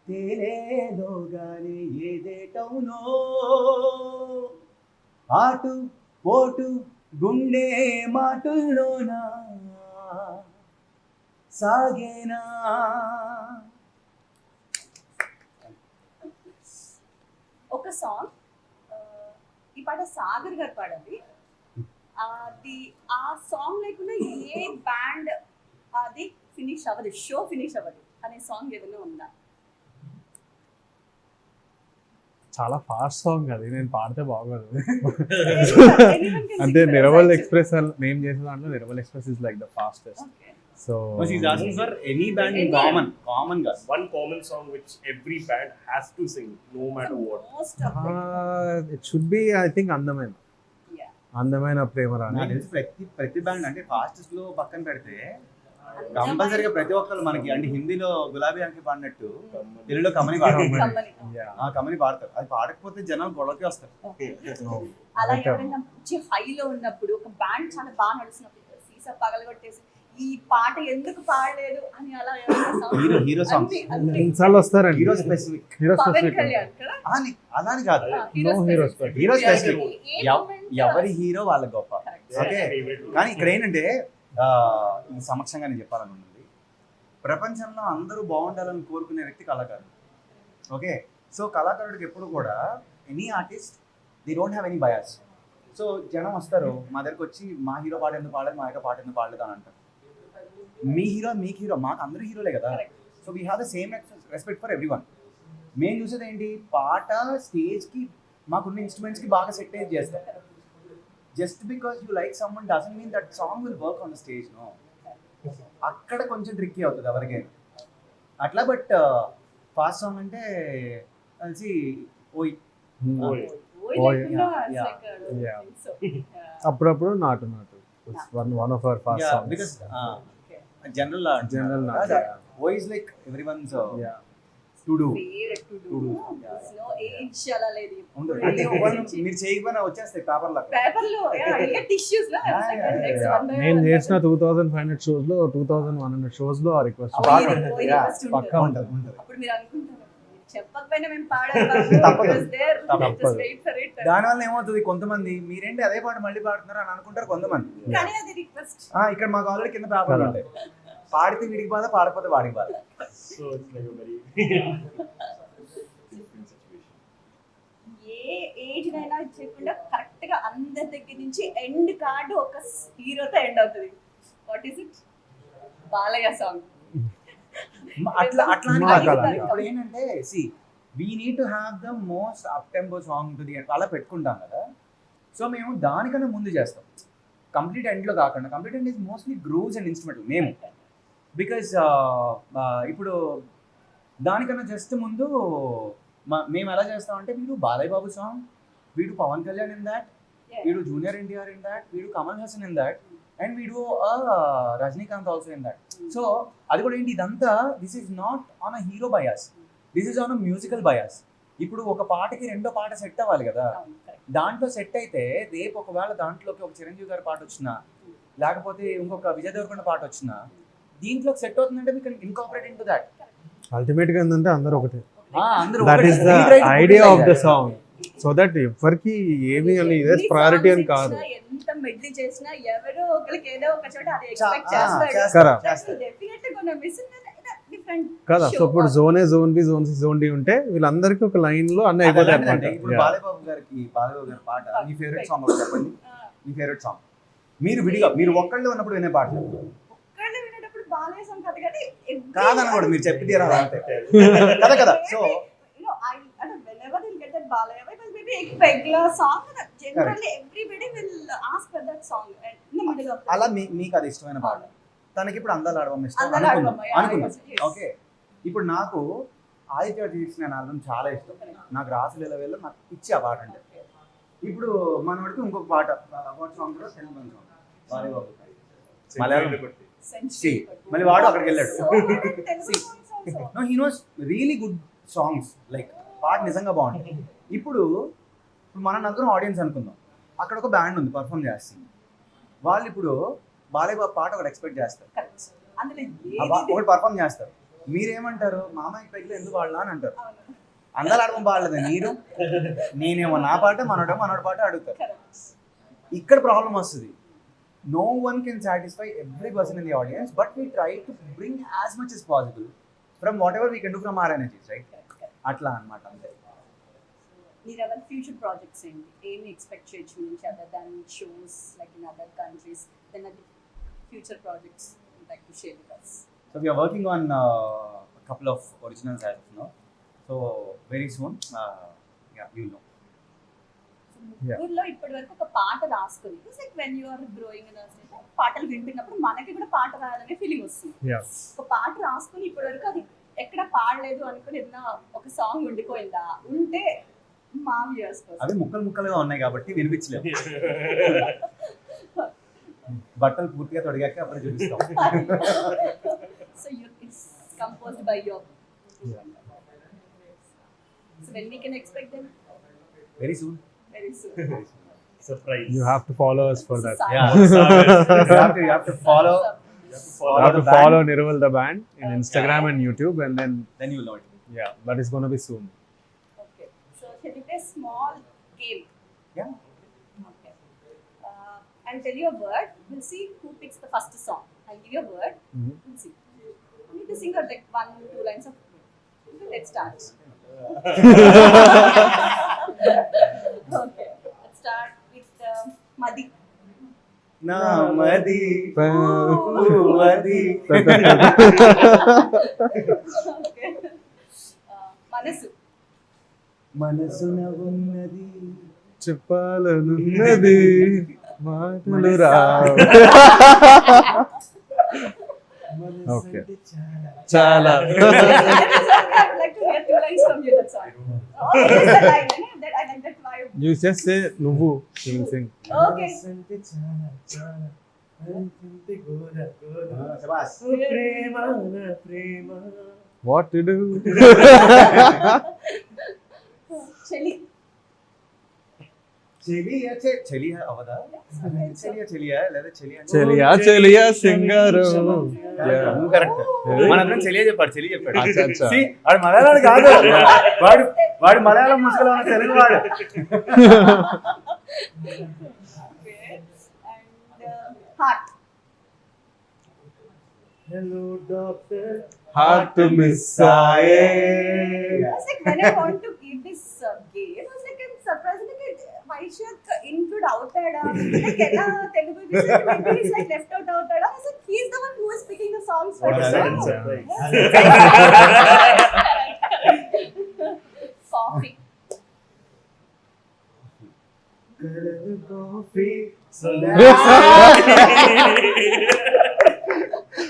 Speaker 4: తేలేలోగానే ఏదేటవునో ఆటు పోటు గుండె మాటుల్లోనా సాగేనా.
Speaker 2: ఒక సాంగ్ ఈ పాట సాగర్ గారు పాడాలి. అది ఆ సాంగ్ లేకుండా ఏ బ్యాండ్ అది ఫినిష్ అవ్వదు, షో ఫినిష్ అవ్వదు అనే సాంగ్ ఏదైనా ఉందా?
Speaker 5: చాలా ఫాస్ట్ సాంగ్ అది, నేను పాడితే బాగోదు.
Speaker 2: Anyone can
Speaker 5: అంటే
Speaker 2: sing
Speaker 5: Niraval
Speaker 2: for us,
Speaker 5: express మేము చేసే దాంట్లో Niraval express is like the fastest.
Speaker 2: Okay.
Speaker 5: So
Speaker 4: She's asking for any band in common గా.
Speaker 6: One common song which every band has to sing, no matter what.
Speaker 2: Most of them.
Speaker 5: It should be I think
Speaker 2: Yeah.
Speaker 5: అందమైన ప్రేమ రాని.
Speaker 4: నాకు తెలిసి ప్రతి band అంటే fastest లో పక్కన పెడితే కంపల్సరీగా ప్రతి ఒక్కరు మనకి అంటే హిందీలో గులాబీ అంకి పాడినట్టు తెలుగులో కమని పాడతారు.
Speaker 2: Company.
Speaker 4: కమని పాడతారు. అది పాడకపోతే జనాలు గొడవకి వస్తారు.
Speaker 2: అలా ఎవరైనా మంచి హైలో ఉన్నప్పుడు ఒక బ్యాండ్ చాలా బాగా నడుస్తున్నప్పుడు సీసా పగలగొట్టేసి ఈ పాట ఎందుకు పాడలేదు అని అలా
Speaker 4: హీరో సాంగ్స్
Speaker 5: ఇన్సార్లు వస్తారండి.
Speaker 4: హీరో స్పెసిఫిక్
Speaker 2: పవన్ కళ్యాణ్ కదా
Speaker 4: అలాని కాదు.
Speaker 5: No hero specific.
Speaker 4: Hero specific
Speaker 2: ఏ moment
Speaker 4: ఎవరి హీరో వాళ్ళ గొప్ప.
Speaker 2: Correct.
Speaker 4: ఓకే, కానీ ఇక్కడ ఏంటంటే ఈ సమక్షంగా నేను చెప్పాలనుకుంటుంది, ప్రపంచంలో అందరూ బాగుండాలని కోరుకునే వ్యక్తి కళాకారుడు. ఓకే, సో కళాకారుడికి ఎప్పుడు కూడా any artist they don't have any bias. So జనం వస్తారు మా దగ్గరకు వచ్చి మా హీరో పాట ఎందుకు పాడలేదు, మా యొక్క పాట ఎందుకు పాడలేదు అని అంటారు. మీ హీరో మీకు హీరో, మాకు అందరూ హీరోలే కదా. So we have the same respect for every one. మేము చూసేది ఏంటి, పాట స్టేజ్కి మాకున్న ఇన్స్ట్రుమెంట్స్కి బాగా సెట్ అయ్యి చేస్తాం. Just because you like someone doesn't mean that song will work on the stage. No, అక్కడ కొంచెం ట్రిక్కీ అవుతుంది ఎవరికైనా అట్లా. బట్ ఫాస్ట్ సాంగ్ అంటే కలిసి ఓయ్
Speaker 5: అప్పుడప్పుడు Naatu one of our fast songs.
Speaker 4: Because general Oy is like every one's to do.
Speaker 2: No age అలా లేదు.
Speaker 4: అంటే మీరు చేయకపోయినా వచ్చేస్తాయి పేపర్లో.
Speaker 2: పేపర్లో టిష్యూస్ లో
Speaker 5: నేను చేసిన 2500 షోస్ లో 2100 షోస్ లో ఆ రిక్వెస్ట్ పక్కా ఉంటుంది.
Speaker 2: అప్పుడు మీరు అనుకుంటారు చెప్పకపోయినా మేము పాడాలి.
Speaker 4: దానివల్ల ఏమవుతుంది, కొంతమంది మీరేంటి అదే పాట మళ్ళీ పాడుతున్నారు అని అనుకుంటారు కొంతమంది.
Speaker 2: కానీ అది రిక్వెస్ట్.
Speaker 4: ఇక్కడ మాకు ఆల్రెడీ కింద పేపర్లు ఉంటాయి, పాడితే వీడికి బాధ, పాడకపోతే వాడికి బాధ.
Speaker 6: So it's like a very different situation.
Speaker 2: A age నైనా చేయకుండా కరెక్ట్ గా అందరి దగ్గర నుంచి ఎండ్ కార్డు ఒక హీరోతో ఎండ్ అవుతుంది. What is it? Balayya song.
Speaker 4: అట్లా అని
Speaker 5: మా
Speaker 4: కాదు.
Speaker 5: కళ.
Speaker 4: ఇప్పుడు ఏంటంటే C we need to have the most up tempo song to the అలా పెట్టుకుంటాం కదా. సో మేము దానికన్నా ముందు చేస్తాం, కంప్లీట్ ఎండ్లో కాకుండా. Complete end is mostly grooves and instrumental మేము. బికాజ్ ఇప్పుడు దానికన్నా జస్ట్ ముందు మేము ఎలా చేస్తామంటే, మీరు బాలయ్య బాబు సాంగ్ వీడు Pawan Kalyan in that,
Speaker 2: Yeah.
Speaker 4: వీడు జూనియర్ ఎన్టీఆర్ ఇన్ దాట్, వీడు Kamal Haasan in that, and వీడు Rajinikanth also in that. So అది కూడా ఏంటి, ఇదంతా this is not on a hero bias, this is on a musical bias. ఇప్పుడు ఒక పాటకి రెండో పాట సెట్ అవ్వాలి కదా,
Speaker 2: అవును, correct.
Speaker 4: దాంట్లో సెట్ అయితే రేపు ఒకవేళ దాంట్లోకి ఒక చిరంజీవి గారి పాట వచ్చినా, లేకపోతే ఇంకొక విజయ్ దేవరకొండ పాట వచ్చినా, దీంట్లోకి సెట్ అవుతుందంటే we can incorporate into that.
Speaker 5: అల్టిమేట్గా ఏంటంటే అందరూ ఒకటే.
Speaker 4: అందరూ
Speaker 5: దట్
Speaker 4: ఒకటే.
Speaker 5: Is the
Speaker 4: We try to put it
Speaker 5: idea
Speaker 4: like
Speaker 5: of the
Speaker 4: that.
Speaker 5: Song. So that ఎవరికి ఏమి అని ఇదే
Speaker 2: ఎన్ని
Speaker 5: ప్రయారిటీ అని
Speaker 2: songs
Speaker 5: కాదు.
Speaker 2: ఇచ్చినా, ఎంత మెడ్లీ చేసినా ఎవరో ఒకరికి ఏదో ఒక చోట అది
Speaker 4: చా-
Speaker 2: ఎక్స్పెక్ట్
Speaker 4: ఆ,
Speaker 2: చేస్తాడు.
Speaker 4: చేస్తారు,
Speaker 5: Correct.
Speaker 4: చేస్తారు.
Speaker 2: డెఫినెట్లీ గోనా మిస్ డిఫరెంట్
Speaker 5: కదా. సో ఇప్పుడు zone A, zone B, zone C, zone D ఉంటే వీళ్ళందరికీ ఒక లైన్ లో అన్ని అయిపోతాయి
Speaker 4: అదేంటంటే,
Speaker 5: అనమాట.
Speaker 4: ఇప్పుడు బాలయ్యబాబు గారి పాట, మీ ఫేవరెట్ సాంగ్ ఒకటి చెప్పండి, మీ ఫేవరెట్ సాంగ్. మీరు విడిగా, మీరు ఒక్కళ్ళే ఉన్నప్పుడు వినే పాట చెప్పండి.
Speaker 2: ఒక్కళ్ళు వినేటప్పుడు బాలేసం కాదు కానీ
Speaker 4: కాదనకూడదు, మీరు చెప్పి తీరాలి అంతే కదా కదా. So
Speaker 2: whenever you'll get that Balaya vibe, it will be a regular song. Generally, everybody will ask for that song in the middle of the
Speaker 4: అలా మీకు అది ఇష్టమైన పాట, తనకి ఇప్పుడు అందాలు ఆడవం ఇష్టం
Speaker 2: అందాలు
Speaker 4: అనుకుందాం
Speaker 2: ఆడవం, yeah,
Speaker 4: అనుకుందాం.
Speaker 2: yes.
Speaker 4: ఓకే, ఇప్పుడు నాకు ఆదిత్య తీసిన ఆల్బమ్ చాలా ఇష్టం, నాకు రాసులేల వేళ నాకు పిచ్చి ఆ పాట అంటే. ఇప్పుడు మనవాడికి ఇంకొక పాట, వాట్ సాంగ్ కూడా తెలుగు సాంగ్ బాలయ్యబాబు మలయాళం
Speaker 2: century.
Speaker 4: మళ్ళీ వాడు అక్కడికి వెళ్ళాడు.
Speaker 2: So good at Telugu songs also.
Speaker 4: No, he knows really good songs, like పాట నిజంగా బాగుంటుంది. ఇప్పుడు మన నలుగురం ఆడియన్స్ అనుకుందాం, అక్కడ ఒక బ్యాండ్ ఉంది పర్ఫామ్ చేస్తుంది, వాళ్ళు ఇప్పుడు బాలయ్యబాబు పాట ఒకటి ఎక్స్పెక్ట్ చేస్తారు,
Speaker 2: Correct. అందులో
Speaker 4: ఒకటి పర్ఫామ్ చేస్తారు. మీరేమంటారు, మామయ్య పెగ్గులు ఎందుకు వాడలా అని అంటారు.
Speaker 2: అవును.
Speaker 4: అందాలు ఆడడం బాగలేదు, నేనేమో నా పాట, మనోడు పాట అడుగుతారు.
Speaker 2: Correct.
Speaker 4: ఇక్కడ ప్రాబ్లం వస్తుంది. No one can satisfy every person in the audience, but we try to bring as much as possible from whatever we can do from our energies, right? అట్లా అన్నమాట అంతే.
Speaker 2: Niraval, future projects ఏంటి? ఏమి expect చేయొచ్చు మీ నుంచి other than shows like in other countries? Then అది future projects like to share with us.
Speaker 4: So we are working on a couple of originals as of now. So very soon, yeah, you'll know.
Speaker 2: ముగ్గురులో ఇప్పటి వరకు ఒక పాట రాసుకుని like when you are growing in పాటలు వింటున్నప్పుడు మనకి కూడా పాట రాయాలనే ఫీలింగ్ వస్తుంది. ఒక పాట రాసుకుని ఇప్పటి వరకు అది ఎక్కడ పాడలేదు అనుకుని ఏదైనా ఒక సాంగ్ ఉండిపోయిందా? ఉంటే మా వ్యూయర్స్ కోసం.
Speaker 4: అవి ముక్కలుగా ఉన్నాయి కాబట్టి వినిపించలేవు. బట్టలు పూర్తిగా తొడిగాక అప్పుడు చూపిస్తాం.
Speaker 2: So it's composed by your. So when we can expect them?
Speaker 4: Very soon.
Speaker 2: Very soon.
Speaker 6: Surprise.
Speaker 5: You have to follow us for that.
Speaker 4: Yeah. you have to follow.
Speaker 5: You have to follow Niraval the band in Instagram and YouTube, and then
Speaker 4: Then you'll know it.
Speaker 5: yeah, that is going to be soon.
Speaker 2: Okay. So shall we play a small game?
Speaker 4: Yeah.
Speaker 2: Okay. I'll tell you a word. We'll see who picks the first song. I'll give you a word.
Speaker 5: Mhm.
Speaker 2: We'll see. You need to sing out like 1-2 lines of. Let's start. Okay. Let's start with Madi.
Speaker 4: Namadi
Speaker 2: Okay. Manasu.
Speaker 4: మనసున ఉన్నది
Speaker 5: చెప్పాలనున్నది మాటలు రావు. Okay. చాలా.
Speaker 2: I would like to hear 2 lines from you. That's all. Oh, here's the line. That I like that vibe.
Speaker 5: You just say నువ్వు, you will sing.
Speaker 2: Okay.
Speaker 4: శబాష్.
Speaker 5: What to do?
Speaker 2: Cheli.
Speaker 4: చెలియా అవదా? చెలియా లేదా
Speaker 5: చెలియా చెలియా సింగారం.
Speaker 4: Correct. మనందరం చెలియా చెప్పాడు, చెలి చెప్పాడు.
Speaker 5: అచ్చా, అచ్చా.
Speaker 4: See, వాడు మలయాళం కాదు, వాడు మలయాళం ముసుగులో ఉన్న తెలుగు వాడు.
Speaker 2: Okay. And heart.
Speaker 6: Hello, doctor.
Speaker 5: Heart to miss aye.
Speaker 2: I was like, when I want to keep this game, I was like, I'm surprised. Like, why should include outada? Like, Telugu music, maybe he's like left out outada. I was like, he's the one who is picking the songs for
Speaker 6: What a
Speaker 2: us.
Speaker 6: sudden surprise.
Speaker 2: Coffee.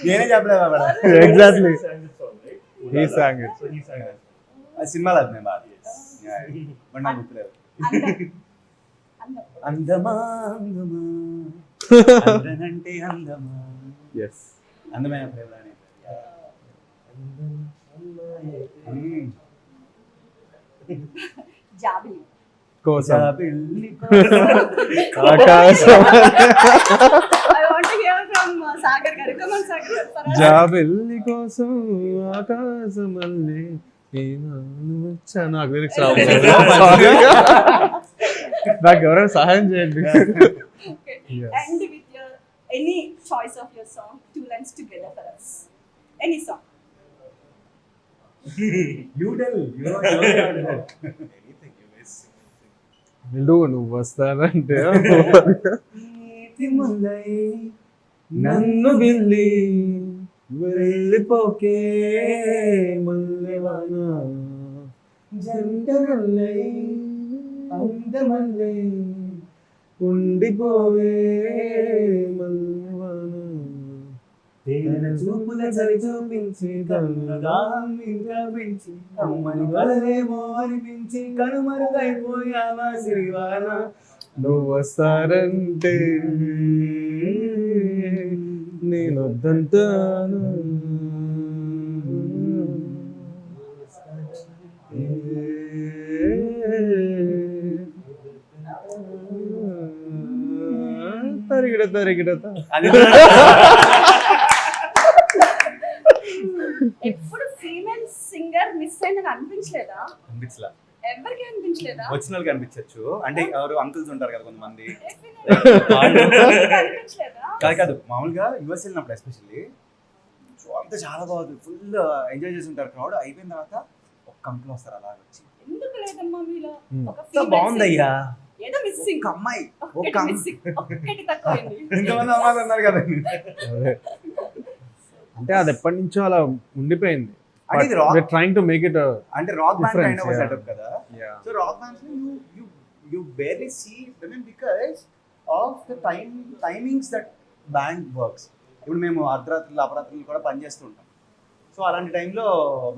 Speaker 4: నేనే చెప్పలేదు madam.
Speaker 5: Exactly.
Speaker 6: He sang the song, right?
Speaker 5: He sang it.
Speaker 6: So he sang it.
Speaker 4: అది సినిమాలో అది నేను బాగా but నాకు గుర్తులేదు. అందమా అందమా అందనంటే అందమా
Speaker 5: ఎస్
Speaker 4: అందమైన ప్రేమ అని.
Speaker 2: జాబిలి
Speaker 5: కోసం
Speaker 4: జాబిల్లి
Speaker 5: ఆకాశం
Speaker 2: I want to hear from Sagar garu. Come on, Sagar garu. For us.
Speaker 5: జాబిల్లి కోసం ఆకాశమల్లే వచ్చా నాకు లిరిక్స్ రావు నాకు ఎవరైనా సహాయం చేయండి.
Speaker 2: Okay.
Speaker 5: Yes.
Speaker 2: And with your any choice of your song, 2 lines together for us. Any song.
Speaker 4: You tell. You know anything you miss.
Speaker 5: నువ్వు వస్తానంటే
Speaker 4: నీతి ముల్లై నన్ను గిల్లి వెళ్ళిపోకే మల్లెవాన జంటనల్లై అందమల్లై ఉండిపోవే మల్లెవాన తేన చూపుల చలి చూపించి కన్నుగా ఇంకా పెంచి అమ్మని కలలేమో అనిపించి కనుమరుగైపోయావా శ్రీవాన
Speaker 5: నువ్వు వస్తారంటే నేను వద్దంటాను. తరిగిడత
Speaker 2: ఎప్పుడు ఫీమేల్ సింగర్ మిస్ అయినగా అనిపించలేదా?
Speaker 4: అనిపించలా.
Speaker 2: ఎవరికి అనిపించలేదా?
Speaker 4: వచ్చిన వాళ్ళకి అనిపించచ్చు, అంటే ఎవరు అంకుల్స్ ఉంటారు కదా కొంతమంది.
Speaker 2: అనిపించలేదా?
Speaker 4: కాదు మామూలుగా యూఎస్ వెళ్ళినప్పుడు ఎస్పెషల్లీ సో అంతా చాలా బాగుంది, ఫుల్ ఎంజాయ్ చేసి ఉంటారు క్రౌడ్. అయిపోయిన తర్వాత ఒక్క అంకుల్ వస్తారు అలా వచ్చి,
Speaker 2: ఎందుకు లేదమ్మా మీలో ఒక
Speaker 4: ఎంత బాగుందయ్యా
Speaker 2: ఏదో మిస్సింగ్,
Speaker 4: ఒక అమ్మాయి
Speaker 2: ఒక్కటి మిస్సింగ్, ఒక్కటి తక్కువైంది.
Speaker 4: ఇంతమంది అమ్మాయిలు ఉన్నారు కదా.
Speaker 5: అంటే అది ఎప్పటి నుంచో అలా ఉండిపోయింది.
Speaker 4: అంటే ఇది rock,
Speaker 5: trying to make it
Speaker 4: అంటే rock band
Speaker 5: difference,
Speaker 4: kind of
Speaker 5: yeah.
Speaker 4: Setup కదా. So rock bands you barely see women because of the timings that band works. ఇప్పుడు మేము అర్ధరాత్రులు అపరాత్రులు కూడా పనిచేస్తుంటాం. సో అలాంటి టైంలో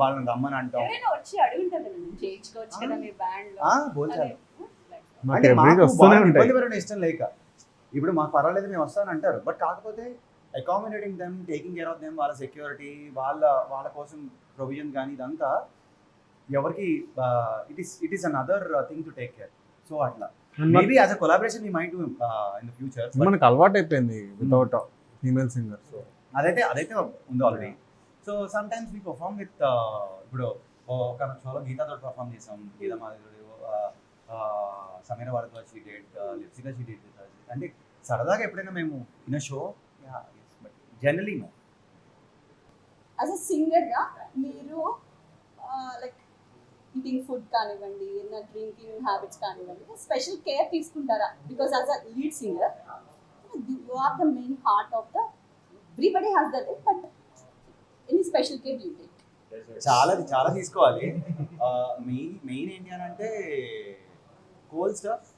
Speaker 4: వాళ్ళని రమ్మని అంటాం.
Speaker 2: ఎవరైనా వచ్చి అడుగుంటారు కదా, నేను చేయించుకోవచ్చు కదా మీ బ్యాండ్ లో.
Speaker 4: బోల్చాలి
Speaker 5: మాకు
Speaker 4: అంటే
Speaker 5: every
Speaker 4: మాకు
Speaker 5: వస్తూనే
Speaker 4: వాళ్ళని
Speaker 5: ఉంటాయి.
Speaker 4: ఇబ్బంది పెట్టడం ఇష్టం లేక, ఇప్పుడు మాకు పర్వాలేదు మేము వస్తామని అంటారు, బట్ కాకపోతే accommodating them, taking care of them, వాళ్ళ సెక్యూరిటీ, వాళ్ళ కోసం ప్రొవిజన్ కానీ ఇదంతా ఎవరికి it is another thing to take care. So అట్లా maybe as a collaboration we might in the future.
Speaker 5: మనకు అలవాటు అయిపోయింది వితౌట్ ఫీమేల్ సింగర్. సో
Speaker 4: అదైతే ఉంది already. So sometimes we perform with, ఇప్పుడు ఒక షోలో గీతాతో పర్ఫార్మ్ చేసాం, Geetha Madhuri, Sameera Bharadwaj she did, Lipsika she did. అంటే సరదాగా ఎప్పుడైనా మేము in show, but generally no.
Speaker 2: As a singer గా మీరు లైక్ ఈటింగ్ ఫుడ్ కానివ్వండి, డ్రింకింగ్ హ్యాబిట్స్ కానివ్వండి, స్పెషల్ కేర్ తీసుకుంటారా? Because as a lead singer you are the main heart of the, everybody has that, but any special care you take?
Speaker 4: చాలా తీసుకోవాలి. Main ఏంటి అని అంటే కోల్డ్ స్టఫ్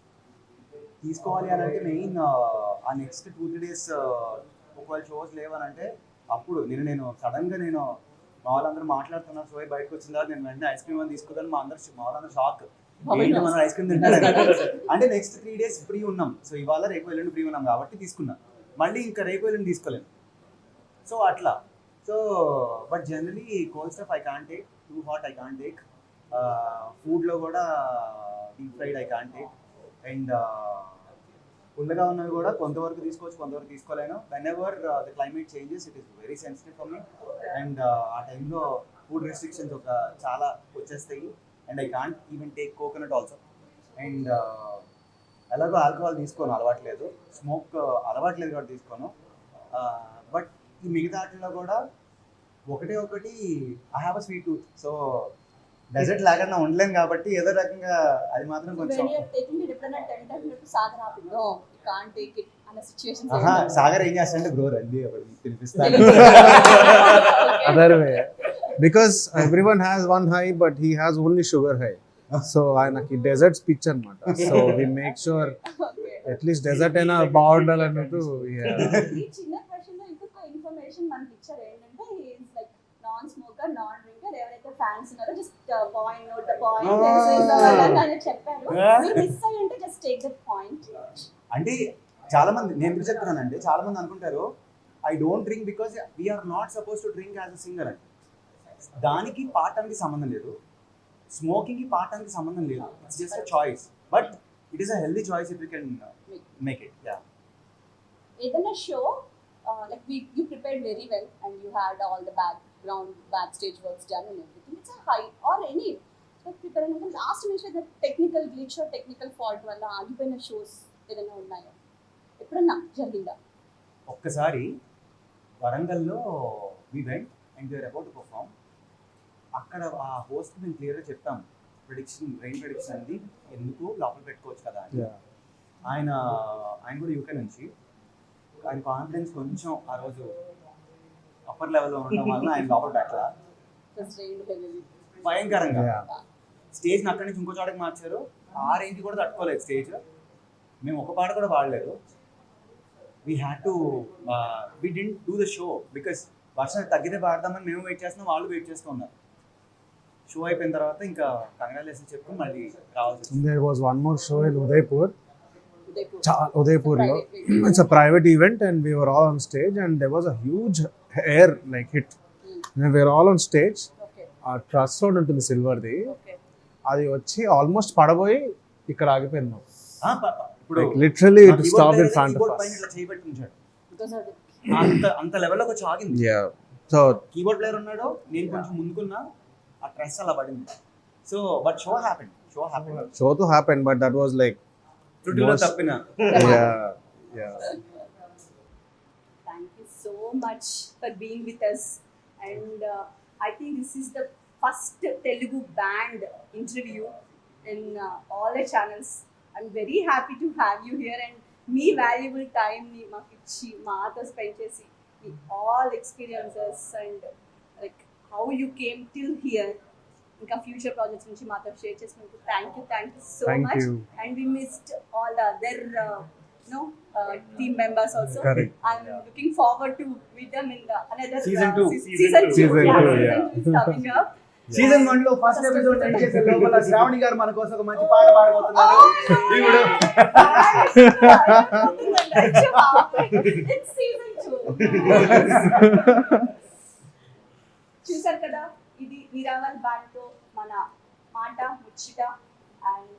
Speaker 4: తీసుకోవాలి అని అంటే మెయిన్ ఆ నెక్స్ట్ 2-3 days ఒకవేళ షోస్ లేవనంటే అప్పుడు నేను సడన్గా నేను మా వాళ్ళందరూ మాట్లాడుతున్నా, షో బయటకు వచ్చిన తర్వాత నేను వెంటనే ఐస్ క్రీమ్ అని తీసుకుంటాను. మా వాళ్ళందరూ షాక్, ఏంటి మనం ఐస్ క్రీమ్ తింటారు అంటే నెక్స్ట్ 3 days ఫ్రీ ఉన్నాం. సో ఇవాళ రేపు ఎల్లుండి ఫ్రీ ఉన్నాం కాబట్టి తీసుకున్నాం, మళ్ళీ ఇంకా రేపు ఎల్లుండి తీసుకోలేము. సో అట్లా. So but generally cold stuff I can't take, too hot I can't take, ఫుడ్లో కూడా deep fried I can't take, and పుల్లగా ఉన్నవి కూడా కొంతవరకు తీసుకోవచ్చు, కొంతవరకు తీసుకోలేను. Whenever the climate changes it is very sensitive for me, and ఆ టైంలో ఫుడ్ రెస్ట్రిక్షన్స్ చాలా వచ్చేస్తాయి, and I can't even take coconut also. And ఎలాగో ఆల్కహాల్ తీసుకోను, అలవాట్లేదు, స్మోక్ అలవాట్లేదు కాబట్టి తీసుకోను. బట్ ఈ మిగతా వాటిలో కూడా ఒకటి I have a sweet tooth. So dessert లాగా ఉండలేను కాబట్టి ఏదో రకంగా అది మాత్రం కొంచెం. సాగర్ ఏం చేస్తాడంటే బ్రో రండి తినిపిస్తాను.
Speaker 5: other way, because everyone has one high but he has only sugar high. So ఆయనకి డెజర్ట్స్ పిచ్ అన్నమాట. So we make sure at least dessert అయినా బాగుండాలి అన్నట్టు.
Speaker 2: ఈ చిన్న క్వశ్చన్ లో ఇంకొక ఇన్ఫర్మేషన్ మనకి ఇచ్చారు ఏంటంటే he is like non smoker, non drinker. ఎవరైతే ఫ్యాన్స్ ఉన్నారో just point note the point అని చెప్పారు. మీరు మిస్ అయ్యి ఉంటే జస్ట్ టేక్ దట్ పాయింట్.
Speaker 4: అంటే చాలా మంది నేను ఎందుకు చెప్తున్నానంటే చాలా మంది అనుకుంటారు I don't drink because we are not suppose to drink as a singer అని. దానికి పాడటానికి సంబంధం లేదు, స్మోకింగ్కి పాడటానికి సంబంధం లేదు. It's just a choice, but it is a healthy choice if you can make it. Yeah,
Speaker 2: ఏదైనా show like you prepared very well and you had all the backstage works done and everything. It's a high or any like prepare and last minute the technical glitch or technical fault వల్ల ఆగిపోయిన shows ఏదైనా ఉన్నాయా, ఎప్పుడన్నా జరిగిందా?
Speaker 4: ఒక్కసారి వరంగల్లో we went and they are about to perform. అక్కడ ఆ హోస్ట్ మేము క్లియర్గా చెప్తాము రెయిన్ ప్రెడిక్షన్ అంది ఎందుకు లోపల పెట్టుకోవచ్చు కదా అని. ఆయన కూడా యూకే నుంచి, ఆయన కాన్ఫిడెన్స్ కొంచెం ఆ రోజు అప్పర్ లెవెల్లో ఉండడం వల్ల ఆయన లోపల పెట్టాల భయంకరంగా. స్టేజ్ని అక్కడి నుంచి ఇంకో చోటకి మార్చారు. ఆ రేంజ్ కూడా తట్టుకోలేదు స్టేజ్. మేము ఒక పాట కూడా పాడలేదు. We had to we didn't do the show because వర్షం తగ్గితే పాడదామని మేము వెయిట్ చేస్తున్నాం, వాళ్ళు వెయిట్ చేస్తూ ఉన్నారు. షో అయిపోయిన తర్వాత ఇంకా కంగ్రాచులేషన్ చెప్పుకుని మళ్ళీ రావాల్సి వచ్చింది.
Speaker 5: There was one more show in Udaipur. Udaipurlo. It's a private event and we were all on stage and there was a huge air like hit. And we were all on stage. ఆ truss road ఉంటుంది సిల్వర్ది, అది వచ్చి almost పడబోయి ఇక్కడ ఆగిపోయింది.
Speaker 4: ఇప్పుడు
Speaker 5: literally it stop in front of us.
Speaker 4: ఇట్లా చేయబెట్టి ఉంచాడు, అంత లెవెల్లోకి వచ్చి ఆగింది.
Speaker 5: సో
Speaker 4: కీబోర్డ్ ప్లేయర్ ఉన్నాడు, నేను కొంచెం ముందుకున్నా, ఆ ట్రెస్ అలా పడింది. So but show happened
Speaker 5: to happen but that was like
Speaker 4: త్రుటిలో తప్పిన.
Speaker 5: yeah
Speaker 2: Thank you so much for being with us and I think this is the first Telugu band interview in all the channels. I'm very happy to have you here and me valuable time ni maaku ichi maato spend chesi all experiences and like how you came till here. ఇంకా future projects నుంచి మాతో share చేసుకుంటూ thank you so much. And we missed all the other team members also.
Speaker 5: Correct.
Speaker 2: I'm looking forward to meet them in the another
Speaker 4: Season 2.
Speaker 2: Season 2
Speaker 5: yeah.
Speaker 2: is coming up.
Speaker 4: Season 1 లో first episode end చేసే లోపల శ్రావణి గారు మన కోసం ఒక మంచి పాట పాడబోతున్నారు. ఇప్పుడు
Speaker 2: It's season 2. చూసారు కదా, ఇది నిరావల్ బ్యాండ్తో మన మాట ముచ్చట. అండ్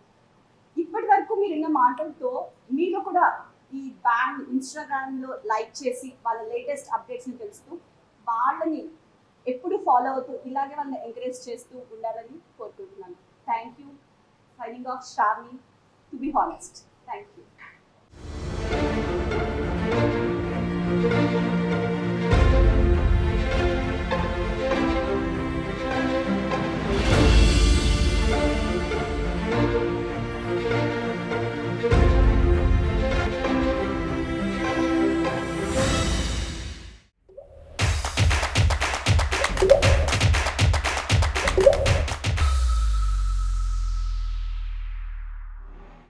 Speaker 2: ఇప్పటి వరకు మీరు విన్న మాటలతో మీలో కూడా ఈ బ్యాండ్ ఇన్స్టాగ్రామ్లో లైక్ చేసి వాళ్ళ లేటెస్ట్ అప్డేట్స్ని తెలుస్తూ వాళ్ళని ఎప్పుడు ఫాలో అవుతూ ఇలాగే వాళ్ళని ఎంకరేజ్ చేస్తూ ఉండాలని కోరుకుంటున్నాను. Thank you. Signing off Shravani, to be honest. Thank you.